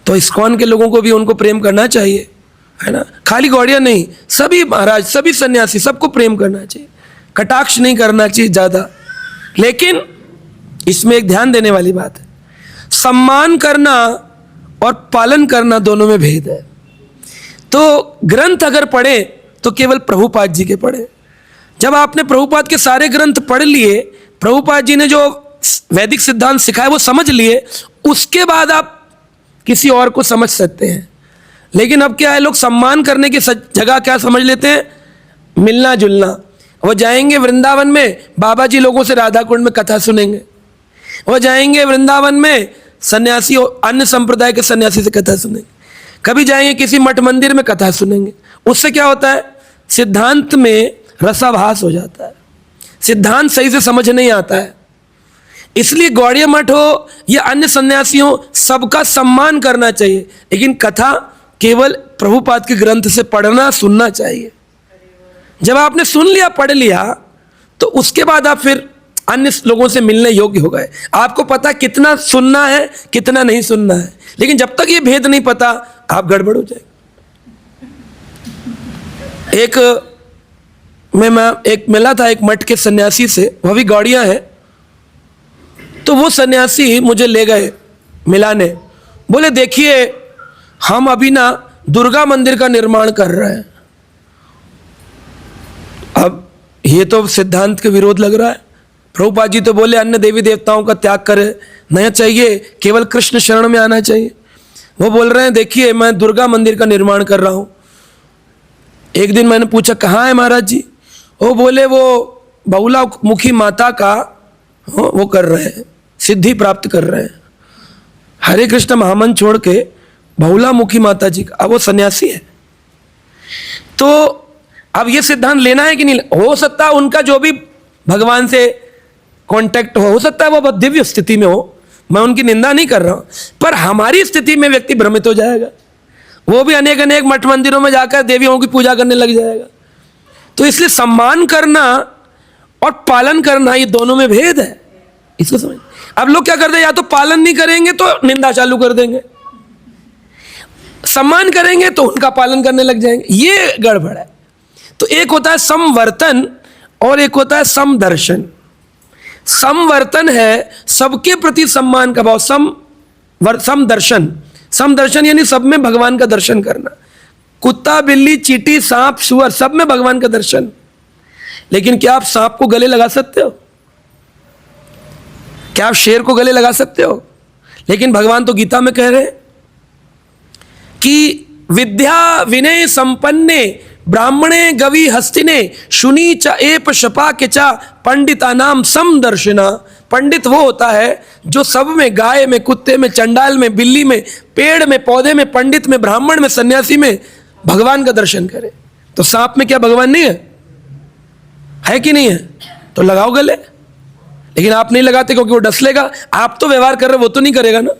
तो इस्कॉन के लोगों को भी उनको प्रेम करना चाहिए, है ना। खाली गौड़िया नहीं, सभी महाराज, सभी सन्यासी, सबको प्रेम करना चाहिए, कटाक्ष नहीं करना चाहिए ज़्यादा। लेकिन इसमें एक ध्यान देने वाली बात है, सम्मान करना और पालन करना दोनों में भेद है। तो ग्रंथ अगर पढ़े तो केवल प्रभुपाद जी के पढ़े। जब आपने प्रभुपाद के सारे ग्रंथ पढ़ लिए, प्रभुपाद जी ने जो वैदिक सिद्धांत सिखाए वो समझ लिए, उसके बाद आप किसी और को समझ सकते हैं। लेकिन अब क्या है, लोग सम्मान करने की जगह क्या समझ लेते हैं, मिलना जुलना। वो जाएंगे वृंदावन में, बाबा जी लोगों से राधा कुंड में कथा सुनेंगे। वो जाएंगे वृंदावन में, सन्यासी अन्य संप्रदाय के सन्यासी से कथा सुनेंगे। कभी जाएंगे किसी मठ मंदिर में कथा सुनेंगे। उससे क्या होता है, सिद्धांत में रसाभास हो जाता है, सिद्धांत सही से समझ नहीं आता है। इसलिए गौड़िया मठ हो या अन्य सन्यासी हो, सबका सम्मान करना चाहिए, लेकिन कथा केवल प्रभुपाद के ग्रंथ से पढ़ना सुनना चाहिए। जब आपने सुन लिया, पढ़ लिया, तो उसके बाद आप फिर अन्य लोगों से मिलने योग्य हो गए। आपको पता कितना सुनना है, कितना नहीं सुनना है। लेकिन जब तक ये भेद नहीं पता, आप गड़बड़ हो जाएंगे। एक मिला था एक मठ के सन्यासी से, वह भी गौड़िया है। तो वो सन्यासी मुझे ले गए मिलाने, बोले देखिए हम अभी ना दुर्गा मंदिर का निर्माण कर रहे हैं। ये तो सिद्धांत के विरोध लग रहा है। प्रभुपाद जी तो बोले अन्य देवी देवताओं का त्याग करे, नहीं चाहिए, केवल कृष्ण शरण में आना चाहिए। वो बोल रहे हैं देखिए मैं दुर्गा मंदिर का निर्माण कर रहा हूँ। एक दिन मैंने पूछा कहाँ है महाराज जी? वो बोले वो बहुला मुखी माता का वो कर रहे हैं, सिद्धि प्राप्त कर रहे हैं। हरे कृष्ण महामंत्र छोड़ के बहुला मुखी माता जी का, अब वो सन्यासी है। तो अब ये सिद्धांत लेना है कि नहीं? हो सकता है उनका जो भी भगवान से कांटेक्ट हो सकता है वो बहुत दिव्य स्थिति में हो, मैं उनकी निंदा नहीं कर रहा हूं, पर हमारी स्थिति में व्यक्ति भ्रमित हो जाएगा। वो भी अनेक अनेक मठ मंदिरों में जाकर देवियों की पूजा करने लग जाएगा। तो इसलिए सम्मान करना और पालन करना ये दोनों में भेद है, इसको समझ। अब लोग क्या करते हैं, या तो पालन नहीं करेंगे तो निंदा चालू कर देंगे, सम्मान करेंगे तो उनका पालन करने लग जाएंगे, ये गड़बड़ है। तो एक होता है समवर्तन और एक होता है समदर्शन। समवर्तन है सबके प्रति सम्मान का भाव, समदर्शन, समदर्शन यानी सब में भगवान का दर्शन करना। कुत्ता बिल्ली चींटी सांप सुअर सब में भगवान का दर्शन। लेकिन क्या आप सांप को गले लगा सकते हो? क्या आप शेर को गले लगा सकते हो? लेकिन भगवान तो गीता में कह रहे हैं कि विद्या विनय संपन्ने ब्राह्मणे गवि हस्तिने शुनी च एप शपा के चा पंडिता नाम समदर्शिना। पंडित वो होता है जो सब में, गाय में, कुत्ते में, चंडाल में, बिल्ली में, पेड़ में, पौधे में, पंडित में, ब्राह्मण में, सन्यासी में भगवान का दर्शन करे। तो सांप में क्या भगवान नहीं है कि नहीं है? तो लगाओ गले। लेकिन आप नहीं लगाते क्योंकि वो डस लेगा। आप तो व्यवहार कर रहे हो, वो तो नहीं करेगा ना।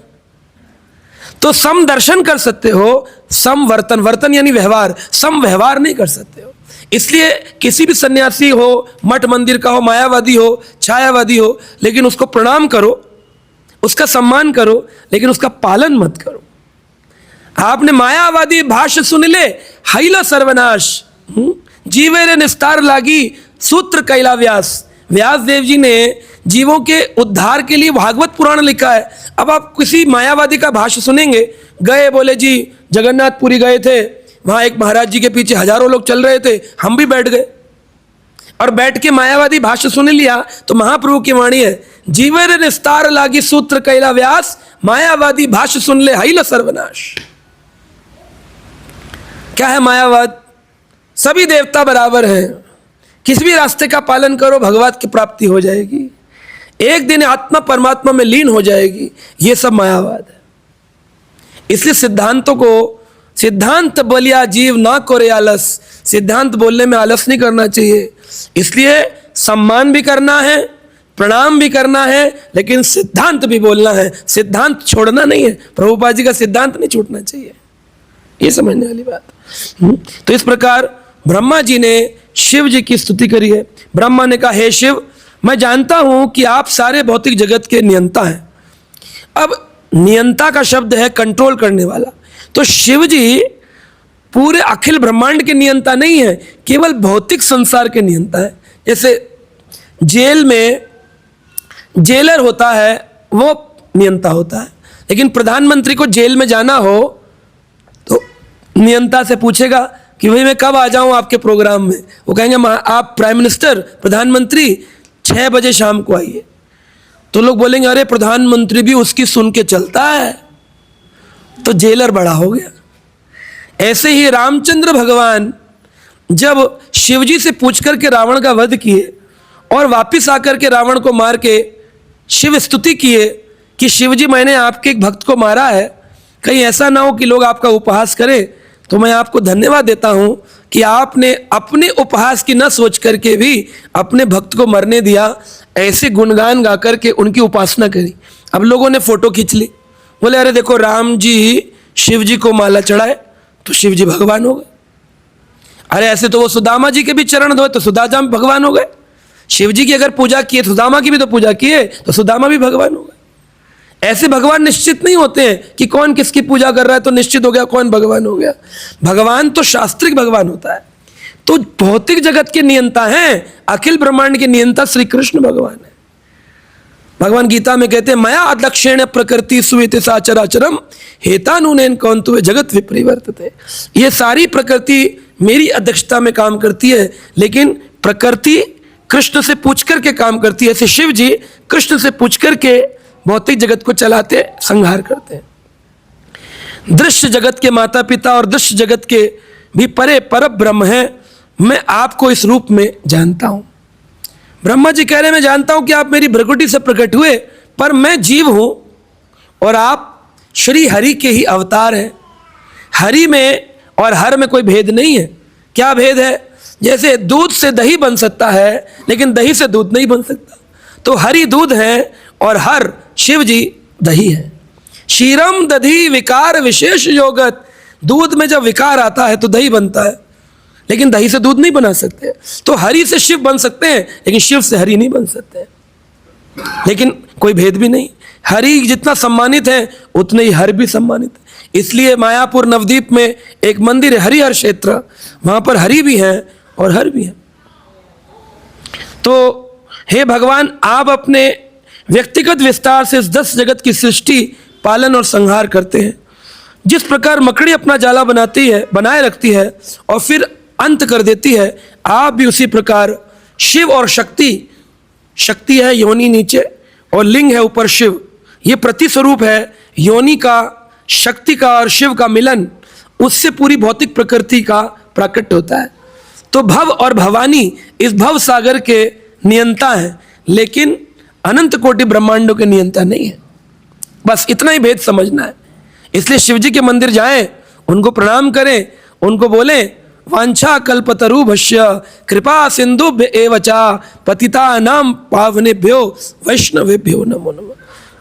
तो समदर्शन कर सकते हो, समवर्तन, वर्तन यानी व्यवहार, सम व्यवहार नहीं कर सकते हो। इसलिए किसी भी सन्यासी हो, मठ मंदिर का हो, मायावादी हो, छायावादी हो, लेकिन उसको प्रणाम करो, उसका सम्मान करो, लेकिन उसका पालन मत करो। आपने मायावादी भाष्य सुन ले हैला सर्वनाश, जीवे रे निस्तार लागी सूत्र कैला व्यास। व्यास देव जी ने जीवों के उद्धार के लिए भागवत पुराण लिखा है। अब आप किसी मायावादी का भाष्य सुनेंगे, गए बोले जी जगन्नाथपुरी गए थे, वहां एक महाराज जी के पीछे हजारों लोग चल रहे थे, हम भी बैठ गए और बैठ के मायावादी भाष्य सुन लिया। तो महाप्रभु की वाणी है, जीवर निस्तार लागी सूत्र कैला व्यास, मायावादी भाष्य सुन ले हैला सर्वनाश। क्या है मायावाद? सभी देवता बराबर हैं, किसी भी रास्ते का पालन करो भगवत की प्राप्ति हो जाएगी, एक दिन आत्मा परमात्मा में लीन हो जाएगी। ये सब मायावाद है। इसलिए सिद्धांतों को, सिद्धांत बोलिया जीव ना करे आलस, सिद्धांत बोलने में आलस नहीं करना चाहिए। इसलिए सम्मान भी करना है, प्रणाम भी करना है, लेकिन सिद्धांत भी बोलना है, सिद्धांत छोड़ना नहीं है। प्रभुपाद जी का सिद्धांत नहीं छूटना चाहिए, ये समझने वाली बात। तो इस प्रकार ब्रह्मा जी ने शिव जी की स्तुति करी है। ब्रह्मा ने कहा हे शिव, मैं जानता हूं कि आप सारे भौतिक जगत के नियंता हैं। अब नियंता का शब्द है कंट्रोल करने वाला, तो शिव जी पूरे अखिल ब्रह्मांड के नियंता नहीं है, केवल भौतिक संसार के नियंता है। जैसे जेल में जेलर होता है वो नियंता होता है, लेकिन प्रधानमंत्री को जेल में जाना हो तो नियंता से पूछेगा कि भाई मैं कब आ जाऊं आपके प्रोग्राम में। वो कहेंगे आप प्राइम मिनिस्टर, प्रधानमंत्री 6 बजे शाम को आइए। तो लोग बोलेंगे अरे प्रधानमंत्री भी उसकी सुन के चलता है, तो जेलर बड़ा हो गया। ऐसे ही रामचंद्र भगवान जब शिवजी से पूछ करके रावण का वध किए और वापिस आकर के रावण को मार के शिव स्तुति किए कि शिवजी मैंने आपके एक भक्त को मारा है, कहीं ऐसा ना हो कि लोग आपका उपहास करें, तो मैं आपको धन्यवाद देता हूं कि आपने अपने उपहास की न सोच करके भी अपने भक्त को मरने दिया। ऐसे गुणगान गा करके उनकी उपासना करी। अब लोगों ने फोटो खींच ली, बोले अरे देखो राम जी शिव जी को माला चढ़ाए तो शिव जी भगवान हो गए। अरे ऐसे तो वो सुदामा जी के भी चरण धोए तो सुदामा भगवान हो गए। शिव जी की अगर पूजा किए, सुदामा की भी तो पूजा किए तो सुदामा भी भगवान हो गए। ऐसे भगवान निश्चित नहीं होते हैं कि कौन किसकी पूजा कर रहा है तो निश्चित हो गया कौन भगवान हो गया। भगवान तो शास्त्रिक भगवान होता है। तो भौतिक जगत के नियंता हैं, अखिल ब्रह्मांड के नियंता श्री कृष्ण भगवान है। भगवान गीता में कहते हैं मया अदक्षेण प्रकृति सुवित साचराचरम हेतानुनेन कौन्तु जगत विपरिवर्तते। ये सारी प्रकृति मेरी अध्यक्षता में काम करती है, लेकिन प्रकृति कृष्ण से पूछ करके काम करती है, ऐसे शिव जी कृष्ण से पूछ करके भौतिक जगत को चलाते, संहार करते हैं। दृश्य जगत के माता पिता और दृश्य जगत के भी परे पर ब्रह्म है, मैं आपको इस रूप में जानता हूं। ब्रह्मा जी कह रहे हैं मैं जानता हूं कि आप मेरी भ्रकुटी से प्रकट हुए, पर मैं जीव हूं और आप श्री हरि के ही अवतार हैं। हरि में और हर में कोई भेद नहीं है। क्या भेद है? जैसे दूध से दही बन सकता है लेकिन दही से दूध नहीं बन सकता, तो हरि दूध है और हर शिव जी दही है। क्षीरम दधी विकार विशेष योगत, दूध में जब विकार आता है तो दही बनता है, लेकिन दही से दूध नहीं बना सकते। तो हरि से शिव बन सकते हैं लेकिन शिव से हरि नहीं बन सकते। लेकिन कोई भेद भी नहीं, हरि जितना सम्मानित है उतने ही हर भी सम्मानित है। इसलिए मायापुर नवद्वीप में एक मंदिर है हरिहर क्षेत्र, वहां पर हरि भी हैं और हर भी हैं। तो हे भगवान, आप अपने व्यक्तिगत विस्तार से इस 10 जगत की सृष्टि, पालन और संहार करते हैं। जिस प्रकार मकड़ी अपना जाला बनाती है, बनाए रखती है और फिर अंत कर देती है, आप भी उसी प्रकार शिव और शक्ति, शक्ति है योनि नीचे और लिंग है ऊपर शिव, ये प्रतिस्वरूप है योनि का, शक्ति का और शिव का मिलन, उससे पूरी भौतिक प्रकृति का प्राकट्य होता है। तो भव और भवानी इस भव सागर के नियंता हैं, लेकिन अनंत कोटि ब्रह्मांडों के नियंता नहीं है। बस इतना ही भेद समझना है। इसलिए शिव जी के मंदिर जाएं, उनको प्रणाम करें, उनको बोलें वांछा कल्पतरु भष्य कृपा सिंधु एवचा पतिता नाम पावनेभ्यो वैष्णवेभ्यो नमो नमः।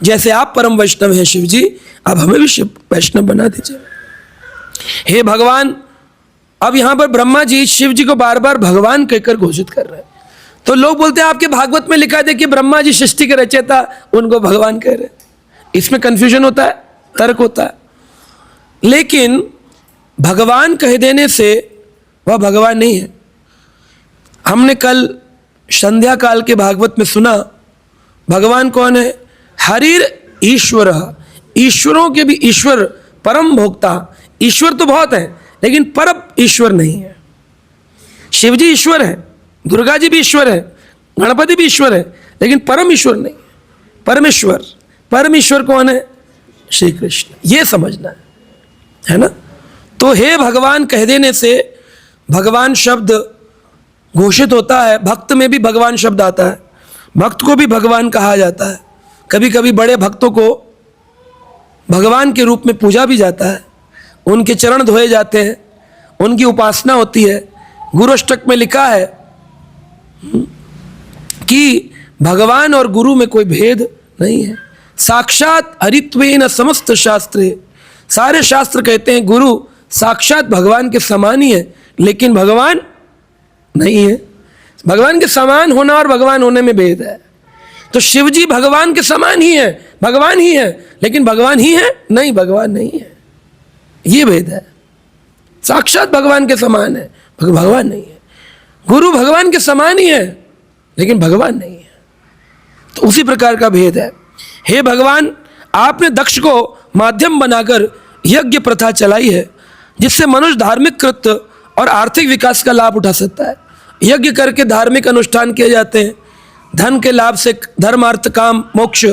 जैसे आप परम वैष्णव हैं शिव जी, अब हमें भी शिव वैष्णव बना दीजिए। हे भगवान, अब यहां पर ब्रह्मा जी शिव जी को बार बार भगवान कहकर घोषित कर रहे हैं। तो लोग बोलते हैं आपके भागवत में लिखा है कि ब्रह्मा जी सृष्टि के रचयिता, उनको भगवान कह रहे हैं। इसमें कंफ्यूजन होता है, तर्क होता है। लेकिन भगवान कह देने से वह भगवान नहीं है। हमने कल संध्या काल के भागवत में सुना भगवान कौन है? हरिर ईश्वर, ईश्वरों के भी ईश्वर, परम भोक्ता। ईश्वर तो बहुत है लेकिन परम ईश्वर नहीं है। शिव जी ईश्वर है, दुर्गा जी भी ईश्वर है, गणपति भी ईश्वर है, लेकिन परम ईश्वर नहीं है। परमेश्वर, परम ईश्वर कौन है? श्री कृष्ण। ये समझना है ना। तो हे भगवान कह देने से भगवान शब्द घोषित होता है। भक्त में भी भगवान शब्द आता है, भक्त को भी भगवान कहा जाता है। कभी कभी बड़े भक्तों को भगवान के रूप में पूजा भी जाता है, उनके चरण धोए जाते हैं, उनकी उपासना होती है। गुरु अष्टक में लिखा है कि भगवान और गुरु में कोई भेद नहीं है। साक्षात हरित्वेन समस्त शास्त्रे, सारे शास्त्र कहते हैं गुरु साक्षात भगवान के समान ही है, लेकिन भगवान नहीं है। भगवान के समान होना और भगवान होने में भेद है। तो शिव जी भगवान के समान ही है, भगवान ही है, लेकिन भगवान ही है नहीं, भगवान नहीं है। ये भेद है। साक्षात भगवान के समान है, भगवान नहीं है। गुरु भगवान के समान ही है लेकिन भगवान नहीं है। तो उसी प्रकार का भेद है। हे भगवान, आपने दक्ष को माध्यम बनाकर यज्ञ प्रथा चलाई है, जिससे मनुष्य धार्मिक कृत्य और आर्थिक विकास का लाभ उठा सकता है। यज्ञ करके धार्मिक अनुष्ठान किए जाते हैं। धन के लाभ से धर्म, अर्थ, काम, मोक्ष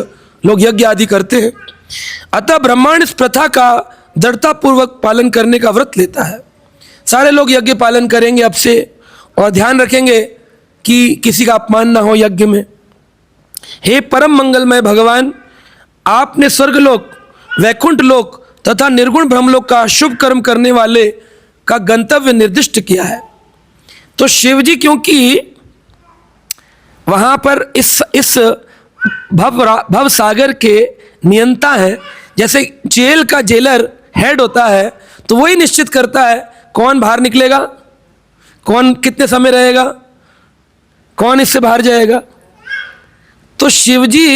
लोग यज्ञ आदि करते हैं। अतः ब्रह्मांड इस प्रथा का दृढ़तापूर्वक पालन करने का व्रत लेता है। सारे लोग यज्ञ पालन करेंगे अब से, और ध्यान रखेंगे कि किसी का अपमान ना हो यज्ञ में। हे परम मंगलमय भगवान, आपने स्वर्गलोक, वैकुंठ लोक तथा निर्गुण ब्रह्मलोक का शुभ कर्म करने वाले का गंतव्य निर्दिष्ट किया है। तो शिव जी क्योंकि वहां पर इस भव सागर के नियंता हैं, जैसे जेल का जेलर हेड होता है, तो वही निश्चित करता है कौन बाहर निकलेगा, कौन कितने समय रहेगा, कौन इससे बाहर जाएगा। तो शिव जी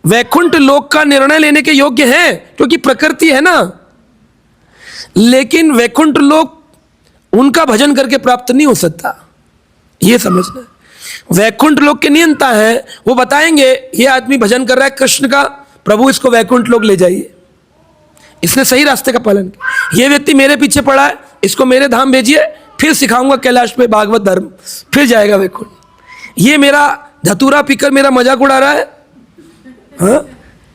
वैकुंठ लोक का निर्णय लेने के योग्य हैं, क्योंकि प्रकृति है ना। लेकिन वैकुंठ लोक उनका भजन करके प्राप्त नहीं हो सकता, ये समझना। वैकुंठ लोक के नियंता हैं, वो बताएंगे ये आदमी भजन कर रहा है कृष्ण का, प्रभु इसको वैकुंठ लोक ले जाइए, इसने सही रास्ते का पालन किया। ये व्यक्ति मेरे पीछे पड़ा है, इसको मेरे धाम भेजिए, फिर सिखाऊंगा कैलाश पे भागवत धर्म, फिर जाएगा वैकुंठ। ये मेरा धतूरा पीकर मेरा मजाक उड़ा रहा है, हाँ,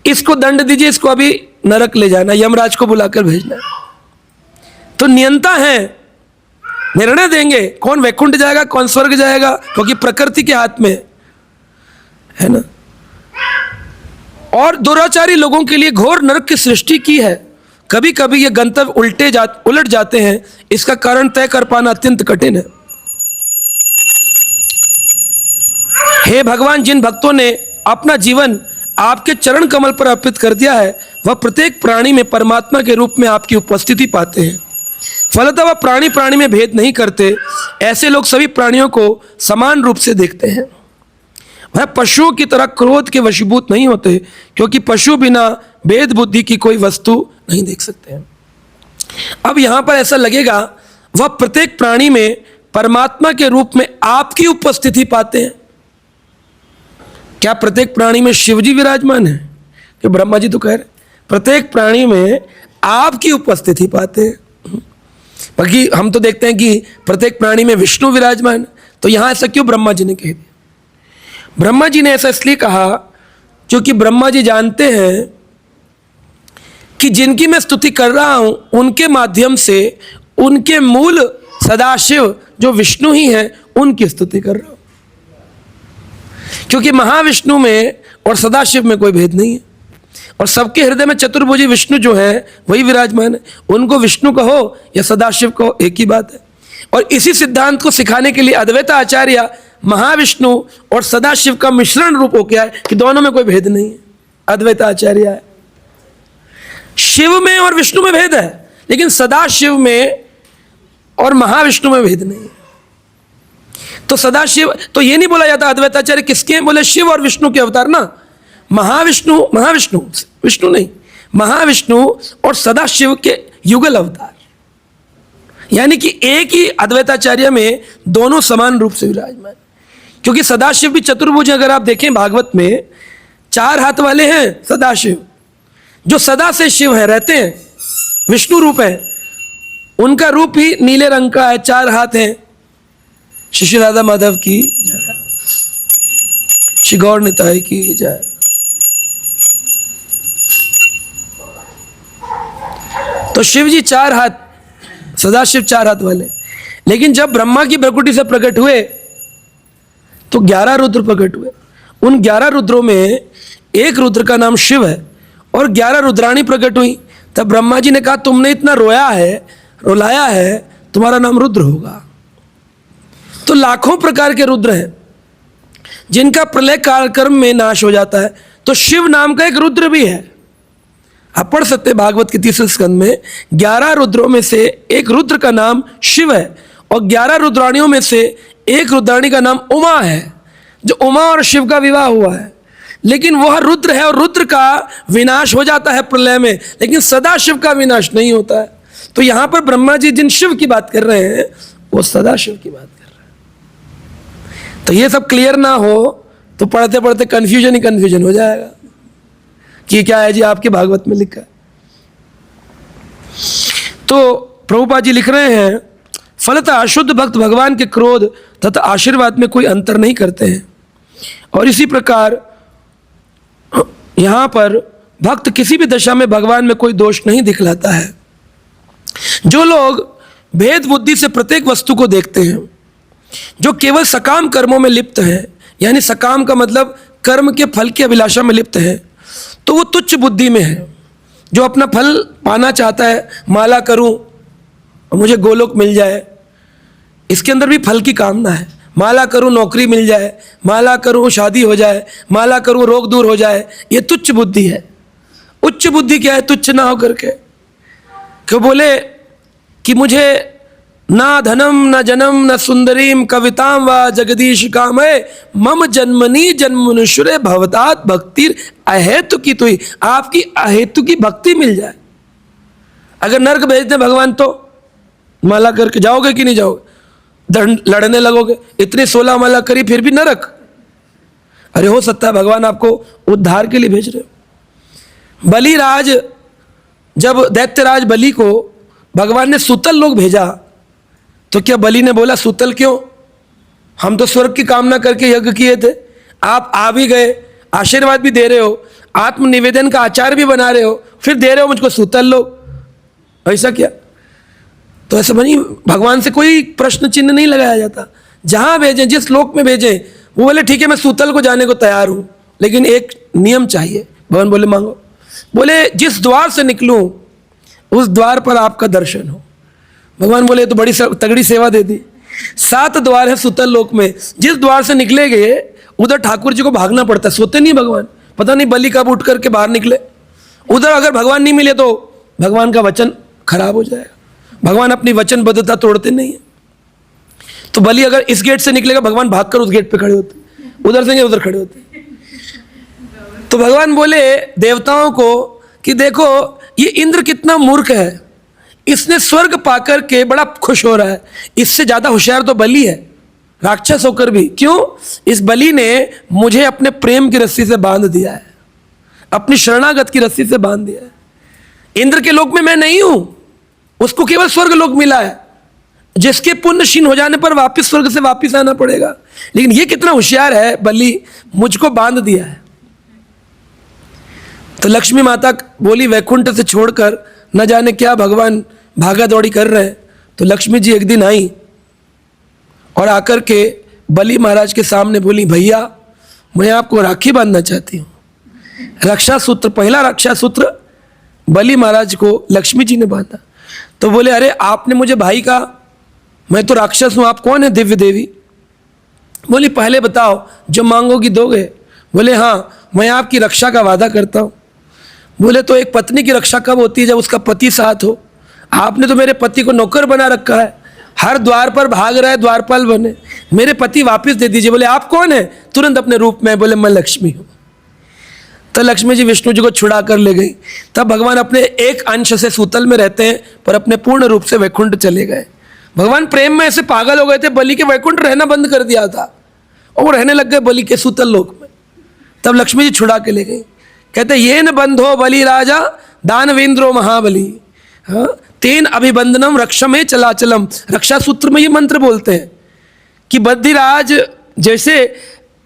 इसको दंड दीजिए, इसको अभी नरक ले जाना, यमराज को बुलाकर भेजना। तो नियंता है, निर्णय देंगे कौन वैकुंठ जाएगा कौन स्वर्ग जाएगा, क्योंकि प्रकृति के हाथ में है ना। और दुराचारी लोगों के लिए घोर नरक की सृष्टि की है। कभी कभी ये गंतव्य उलट जाते हैं, इसका कारण तय कर पाना अत्यंत कठिन है। हे भगवान, जिन भक्तों ने अपना जीवन आपके चरण कमल पर अर्पित कर दिया है, वह प्रत्येक प्राणी में परमात्मा के रूप में आपकी उपस्थिति पाते हैं। फलतः वह प्राणी प्राणी में भेद नहीं करते। ऐसे लोग सभी प्राणियों को समान रूप से देखते हैं। वह पशुओं की तरह क्रोध के वशीभूत नहीं होते, क्योंकि पशु बिना भेद बुद्धि की कोई वस्तु नहीं देख सकते हैं। अब यहां पर ऐसा लगेगा वह प्रत्येक प्राणी में परमात्मा के रूप में आपकी उपस्थिति पाते हैं। क्या प्रत्येक प्राणी में शिवजी विराजमान है? कि ब्रह्मा जी तो कह रहे प्रत्येक प्राणी में आपकी उपस्थिति पाते हैं। बाकी हम तो देखते हैं कि प्रत्येक प्राणी में विष्णु विराजमान, तो यहां ऐसा क्यों ब्रह्मा जी ने कह दिया? ब्रह्मा जी ने ऐसा इसलिए कहा क्योंकि ब्रह्मा जी जानते हैं कि जिनकी मैं स्तुति कर रहा हूं उनके माध्यम से उनके मूल सदाशिव जो विष्णु ही हैं उनकी स्तुति कर रहा हूं। क्योंकि महाविष्णु में और सदाशिव में कोई भेद नहीं है, और सबके हृदय में चतुर्भुजी विष्णु जो है वही विराजमान है। उनको विष्णु कहो या सदाशिव कहो, एक ही बात है। और इसी सिद्धांत को सिखाने के लिए अद्वैत आचार्य महाविष्णु और सदाशिव का मिश्रण रूप हो गया है कि दोनों में कोई भेद नहीं है। अद्वैत आचार्य है, शिव में और विष्णु में भेद है, लेकिन सदाशिव में और महाविष्णु में भेद नहीं है। तो सदाशिव, तो ये नहीं बोला जाता अद्वैताचार्य किसके हैं, बोले शिव और विष्णु के अवतार ना। महाविष्णु विष्णु नहीं, महाविष्णु और सदाशिव के युगल अवतार, यानी कि एक ही अद्वैताचार्य में दोनों समान रूप से विराजमान। क्योंकि सदाशिव भी चतुर्भुज, अगर आप देखें भागवत में 4 हाथ वाले हैं सदाशिव, जो सदा से शिव है, रहते हैं, विष्णु रूप है। उनका रूप ही नीले रंग का है, 4 हाथ हैं। श्री राधा माधव की जय, श्री गौर निताई की जय। तो शिव जी 4 हाथ, सदाशिव 4 हाथ वाले। लेकिन जब ब्रह्मा की प्रकृति से प्रकट हुए तो 11 रुद्र प्रकट हुए। उन 11 रुद्रों में एक रुद्र का नाम शिव है और 11 रुद्राणी प्रकट हुई। तब ब्रह्मा जी ने कहा तुमने इतना रोया है, रुलाया है, तुम्हारा नाम रुद्र होगा। तो लाखों प्रकार के रुद्र हैं जिनका प्रलय कालक्रम में नाश हो जाता है। तो शिव नाम का एक रुद्र भी है। आप पढ़ सकते हैं भागवत के 3 स्कंद में 11 रुद्रों में से एक रुद्र का नाम शिव है और 11 रुद्राणियों में से एक रुद्राणी का नाम उमा है, जो उमा और शिव का विवाह हुआ है। लेकिन वह रुद्र है और रुद्र का विनाश हो जाता है प्रलय में, लेकिन सदाशिव का विनाश नहीं होता है। तो यहां पर ब्रह्मा जी जिन शिव की बात कर रहे हैं वो सदाशिव की बात कर रहे हैं। तो ये सब क्लियर ना हो तो पढ़ते पढ़ते कंफ्यूजन ही कंफ्यूजन हो जाएगा कि क्या है जी आपके भागवत में लिखा है। तो प्रभुपाद जी लिख रहे हैं फलतः अशुद्ध भक्त भगवान के क्रोध तथा आशीर्वाद में कोई अंतर नहीं करते हैं। और इसी प्रकार यहां पर भक्त किसी भी दशा में भगवान में कोई दोष नहीं दिखलाता है। जो लोग भेद बुद्धि से प्रत्येक वस्तु को देखते हैं, जो केवल सकाम कर्मों में लिप्त हैं, यानी सकाम का मतलब कर्म के फल की अभिलाषा में लिप्त है, तो वो तुच्छ बुद्धि में है। जो अपना फल पाना चाहता है, माला करूं और मुझे गोलोक मिल जाए, इसके अंदर भी फल की कामना है। माला करूं नौकरी मिल जाए, माला करूं शादी हो जाए, माला करूं रोग दूर हो जाए, ये तुच्छ बुद्धि है। उच्च बुद्धि क्या है? तुच्छ ना हो करके क्यों बोले कि मुझे ना धनम न जनम न सुंदरीम कविताम व जगदीश कामय मम जन्मनी जन्मनुष्य भवतात भक्तिर अहेतु की तुई। आपकी अहेतु की भक्ति मिल जाए। अगर नरक भेज दे भगवान तो माला करके जाओगे कि नहीं जाओगे? लड़ने लगोगे। इतनी 16 माला करी फिर भी नरक। अरे हो सकता है भगवान आपको उद्धार के लिए भेज रहे हो। बलिराज, जब दैत्यराज बलि को भगवान ने सुतल लोग भेजा तो क्या बलि ने बोला सुतल क्यों? हम तो स्वर्ग की कामना करके यज्ञ किए थे, आप आ भी गए, आशीर्वाद भी दे रहे हो, आत्म निवेदन का आचार भी बना रहे हो, फिर दे रहे हो मुझको सूतल लोग, ऐसा क्या? तो ऐसा बनी, भगवान से कोई प्रश्न चिन्ह नहीं लगाया जाता। जहां भेजें, जिस लोक में भेजें, वो बोले ठीक है मैं सूतल को जाने को तैयार हूं, लेकिन एक नियम चाहिए। भगवान बोले मांगो। बोले जिस द्वार से निकलूं उस द्वार पर आपका दर्शन हो। भगवान बोले तो बड़ी तगड़ी सेवा दे दी। 7 द्वार है सूतल लोक में, जिस द्वार से निकले गए उधर ठाकुर जी को भागना पड़ता है, सोते नहीं भगवान, पता नहीं बलि कब उठ करके बाहर निकले। उधर अगर भगवान नहीं मिले तो भगवान का वचन खराब हो जाएगा, भगवान अपनी वचनबद्धता तोड़ते नहीं है। तो बलि अगर इस गेट से निकलेगा, भगवान भागकर उस गेट पे खड़े होते, उधर से उधर खड़े होते। तो भगवान बोले देवताओं को कि देखो ये इंद्र कितना मूर्ख है, इसने स्वर्ग पाकर के बड़ा खुश हो रहा है, इससे ज्यादा होशियार तो बलि है, राक्षस होकर भी। क्यों? इस बलि ने मुझे अपने प्रेम की रस्सी से बांध दिया है, अपनी शरणागत की रस्सी से बांध दिया है। इंद्र के लोक में मैं नहीं हूं, उसको केवल स्वर्ग लोक मिला है, जिसके पुण्य क्षीण हो जाने पर वापिस स्वर्ग से वापिस आना पड़ेगा। लेकिन ये कितना होशियार है बलि, मुझको बांध दिया है। तो लक्ष्मी माता बोली वैकुंठ से छोड़कर न जाने क्या भगवान भागा दौड़ी कर रहे हैं। तो लक्ष्मी जी एक दिन आई और आकर के बलि महाराज के सामने बोली भैया मैं आपको राखी बांधना चाहती हूँ। रक्षा सूत्र, पहला रक्षा सूत्र बलि महाराज को लक्ष्मी जी ने बांधा। तो बोले अरे आपने मुझे भाई कहा, मैं तो राक्षस हूँ, आप कौन है दिव्य देवी? बोली पहले बताओ जो मांगोगी दोगे? बोले हाँ मैं आपकी रक्षा का वादा करता हूँ। बोले तो एक पत्नी की रक्षा कब होती है? जब उसका पति साथ हो। आपने तो मेरे पति को नौकर बना रखा है, हर द्वार पर भाग रहा है, द्वारपाल बने, मेरे पति वापस दे दीजिए। बोले आप कौन है? तुरंत अपने रूप में बोले मैं लक्ष्मी हूँ। तो लक्ष्मी जी विष्णु जी को छुड़ा कर ले गई। तब भगवान अपने एक अंश से सूतल में रहते हैं पर अपने पूर्ण रूप से वैकुंठ चले गए। भगवान प्रेम में ऐसे पागल हो गए थे, बलि के वैकुंठ रहना बंद कर दिया था और वो रहने लग गए बलि के सूतल लोक में। तब लक्ष्मी जी छुड़ा के ले गई। कहते ये न बंधो बलि राजा दानवेंद्रो महाबली, हाँ तेन अभिबंधनम रक्षमे चलाचलम। रक्षा सूत्र में ये मंत्र बोलते हैं कि बद्धिराज जैसे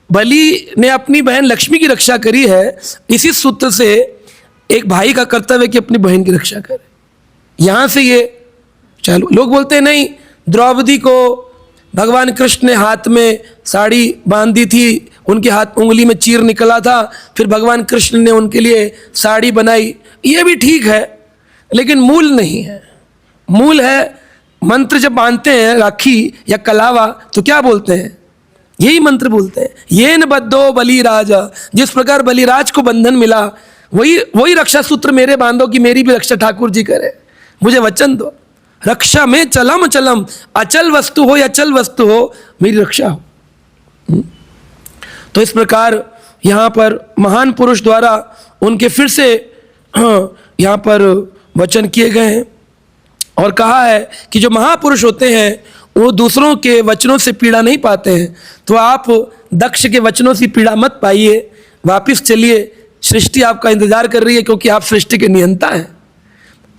बलि ने अपनी बहन लक्ष्मी की रक्षा करी है, इसी सूत्र से एक भाई का कर्तव्य है कि अपनी बहन की रक्षा करे। यहां से ये चालू। लोग बोलते हैं नहीं, द्रौपदी को भगवान कृष्ण ने हाथ में साड़ी बांधी थी, उनके हाथ उंगली में चीर निकला था, फिर भगवान कृष्ण ने उनके लिए साड़ी बनाई। ये भी ठीक है लेकिन मूल नहीं है। मूल है मंत्र जब बांधते हैं राखी या कलावा तो क्या बोलते हैं? यही मंत्र बोलते हैं, ये न बद्धो बलि राजा। जिस प्रकार बलिराज को बंधन मिला वही रक्षा सूत्र मेरे बांधो कि मेरी भी रक्षा ठाकुर जी करे। मुझे वचन दो, रक्षा में चलम चलम, अचल वस्तु हो या चल वस्तु हो मेरी रक्षा हो। तो इस प्रकार यहाँ पर महान पुरुष द्वारा उनके फिर से यहाँ पर वचन किए गए हैं और कहा है कि जो महापुरुष होते हैं वो दूसरों के वचनों से पीड़ा नहीं पाते हैं। तो आप दक्ष के वचनों से पीड़ा मत पाइए, वापिस चलिए, सृष्टि आपका इंतजार कर रही है, क्योंकि आप सृष्टि के नियंता हैं,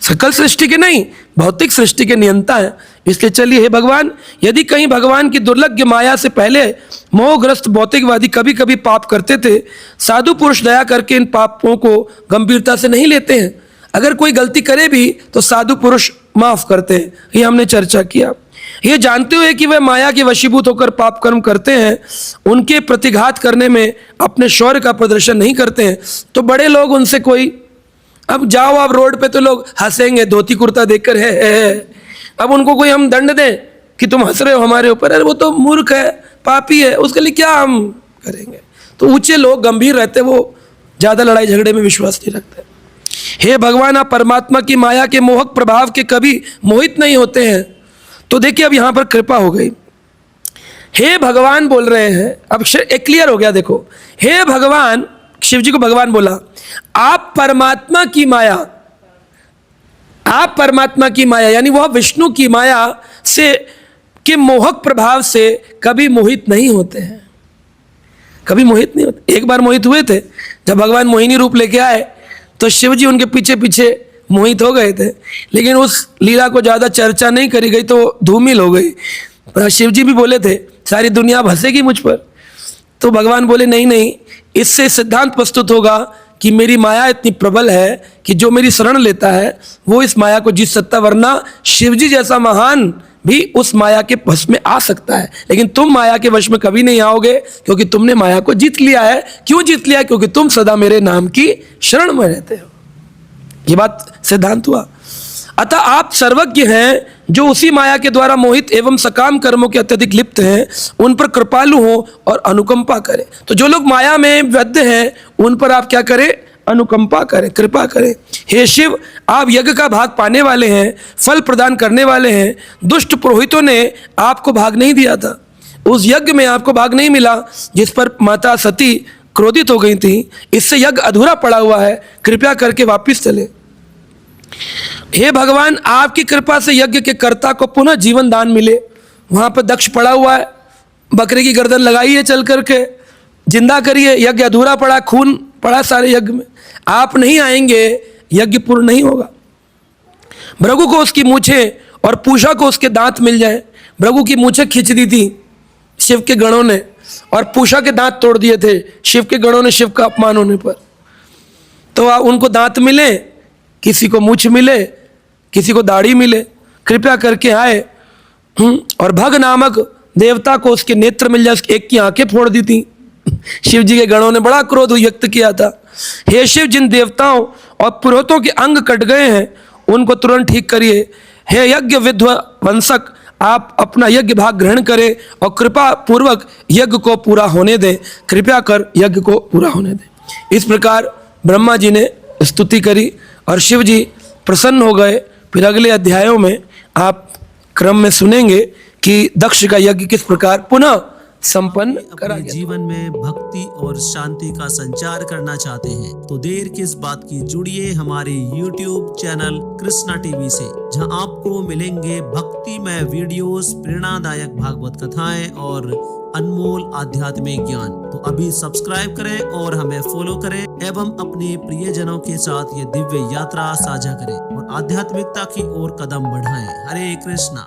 सकल सृष्टि के नहीं भौतिक सृष्टि के नियंता हैं। इसलिए चलिए हे भगवान, यदि कहीं भगवान की दुर्लभ माया से पहले मोहग्रस्त भौतिकवादी कभी कभी पाप करते थे, साधु पुरुष दया करके इन पापों को गंभीरता से नहीं लेते हैं। अगर कोई गलती करे भी तो साधु पुरुष माफ करते हैं, ये हमने चर्चा किया। ये जानते हुए कि वे माया के वशीभूत होकर पाप कर्म करते हैं, उनके प्रतिघात करने में अपने शौर्य का प्रदर्शन नहीं करते हैं। तो बड़े लोग उनसे कोई, अब जाओ आप रोड पे तो लोग हंसेंगे, धोती कुर्ता देखकर है। अब उनको कोई हम दंड दें कि तुम हंस रहे हो हमारे ऊपर, अरे वो तो मूर्ख है, पापी है, उसके लिए क्या हम करेंगे? तो ऊंचे लोग गंभीर रहते, वो ज्यादा लड़ाई झगड़े में विश्वास नहीं रखते। हे भगवान, आप परमात्मा की माया के मोहक प्रभाव के कभी मोहित नहीं होते हैं। तो देखिए अब यहां पर कृपा हो गई। हे भगवान बोल रहे हैं, अब एक क्लियर हो गया। देखो हे भगवान, शिव जी को भगवान बोला, आप परमात्मा की माया, आप परमात्मा की माया यानी वह विष्णु की माया से के मोहक प्रभाव से कभी मोहित नहीं होते हैं, कभी मोहित नहीं होते। एक बार मोहित हुए थे जब भगवान मोहिनी रूप लेके आए तो शिव जी उनके पीछे पीछे मोहित हो गए थे, लेकिन उस लीला को ज़्यादा चर्चा नहीं करी गई तो धूमिल हो गई। पर शिव जी भी बोले थे सारी दुनिया अब हंसेगी मुझ पर, तो भगवान बोले नहीं नहीं, इससे सिद्धांत प्रस्तुत होगा कि मेरी माया इतनी प्रबल है कि जो मेरी शरण लेता है वो इस माया को जीत सकता, वरना शिवजी जैसा महान भी उस माया के वश में आ सकता है, लेकिन तुम माया के वश में कभी नहीं आओगे क्योंकि तुमने माया को जीत लिया है। क्यों जीत लिया? क्योंकि तुम सदा मेरे नाम की शरण में रहते हो। ये बात सिद्धांत हुआ। अतः आप सर्वज्ञ हैं, जो उसी माया के द्वारा मोहित एवं सकाम कर्मों के अत्यधिक लिप्त हैं, उन पर कृपालु हो और अनुकंपा करें। तो जो लोग माया में बद्ध हैं उन पर आप क्या करें? अनुकंपा करें, कृपा करें। हे शिव, आप यज्ञ का भाग पाने वाले हैं, फल प्रदान करने वाले हैं। दुष्ट पुरोहितों ने आपको भाग नहीं दिया था, उस यज्ञ में आपको भाग नहीं मिला जिस पर माता सती क्रोधित हो गई थी। इससे यज्ञ अधूरा पड़ा हुआ है, कृपया करके वापिस चले। हे भगवान, आपकी कृपा से यज्ञ के कर्ता को पुनः जीवन दान मिले। वहां पर दक्ष पड़ा हुआ है, बकरे की गर्दन लगाई है, चल करके जिंदा करिए, यज्ञ अधूरा पड़ा, खून पड़ा सारे यज्ञ में, आप नहीं आएंगे, यज्ञ पूर्ण नहीं होगा। भृगु को उसकी मूछें और पूषा को उसके दांत मिल जाए। भृगु की मूछें खींच दी थी शिव के गणों ने और पूषा के दांत तोड़ दिए थे शिव के गणों ने, शिव का अपमान होने पर। तो उनको दांत मिले, किसी को मूछ मिले, किसी को दाढ़ी मिले, कृपया करके आए। और भग नामक देवता को उसके नेत्र मिल जाए, उसकी एक की आंखें फोड़ दी थी। शिव जी के गणों ने बड़ा क्रोध व्यक्त किया था। हे शिव, जिन देवताओं और पुरोहितों के अंग कट गए हैं उनको तुरंत ठीक करिए। हे यज्ञ विध्वंसक, आप अपना यज्ञ भाग ग्रहण करें और कृपा पूर्वक यज्ञ को पूरा होने दें, कृपया कर यज्ञ को पूरा होने दें। इस प्रकार ब्रह्मा जी ने स्तुति करी और शिव जी प्रसन्न हो गए। फिर अगले अध्यायों में आप क्रम में सुनेंगे कि दक्ष का यज्ञ किस प्रकार पुनः संपन्न करा गया। जीवन में भक्ति और शांति का संचार करना चाहते हैं तो देर किस बात की, जुड़िए हमारे YouTube चैनल कृष्णा टीवी से, जहां आपको मिलेंगे भक्तिमय वीडियोस, प्रेरणादायक भागवत कथाएं और अनमोल आध्यात्मिक ज्ञान। तो अभी सब्सक्राइब करें और हमें फॉलो करें एवं अपने प्रियजनों के साथ ये दिव्य यात्रा साझा करें और आध्यात्मिकता की ओर कदम बढ़ाएं। हरे कृष्णा।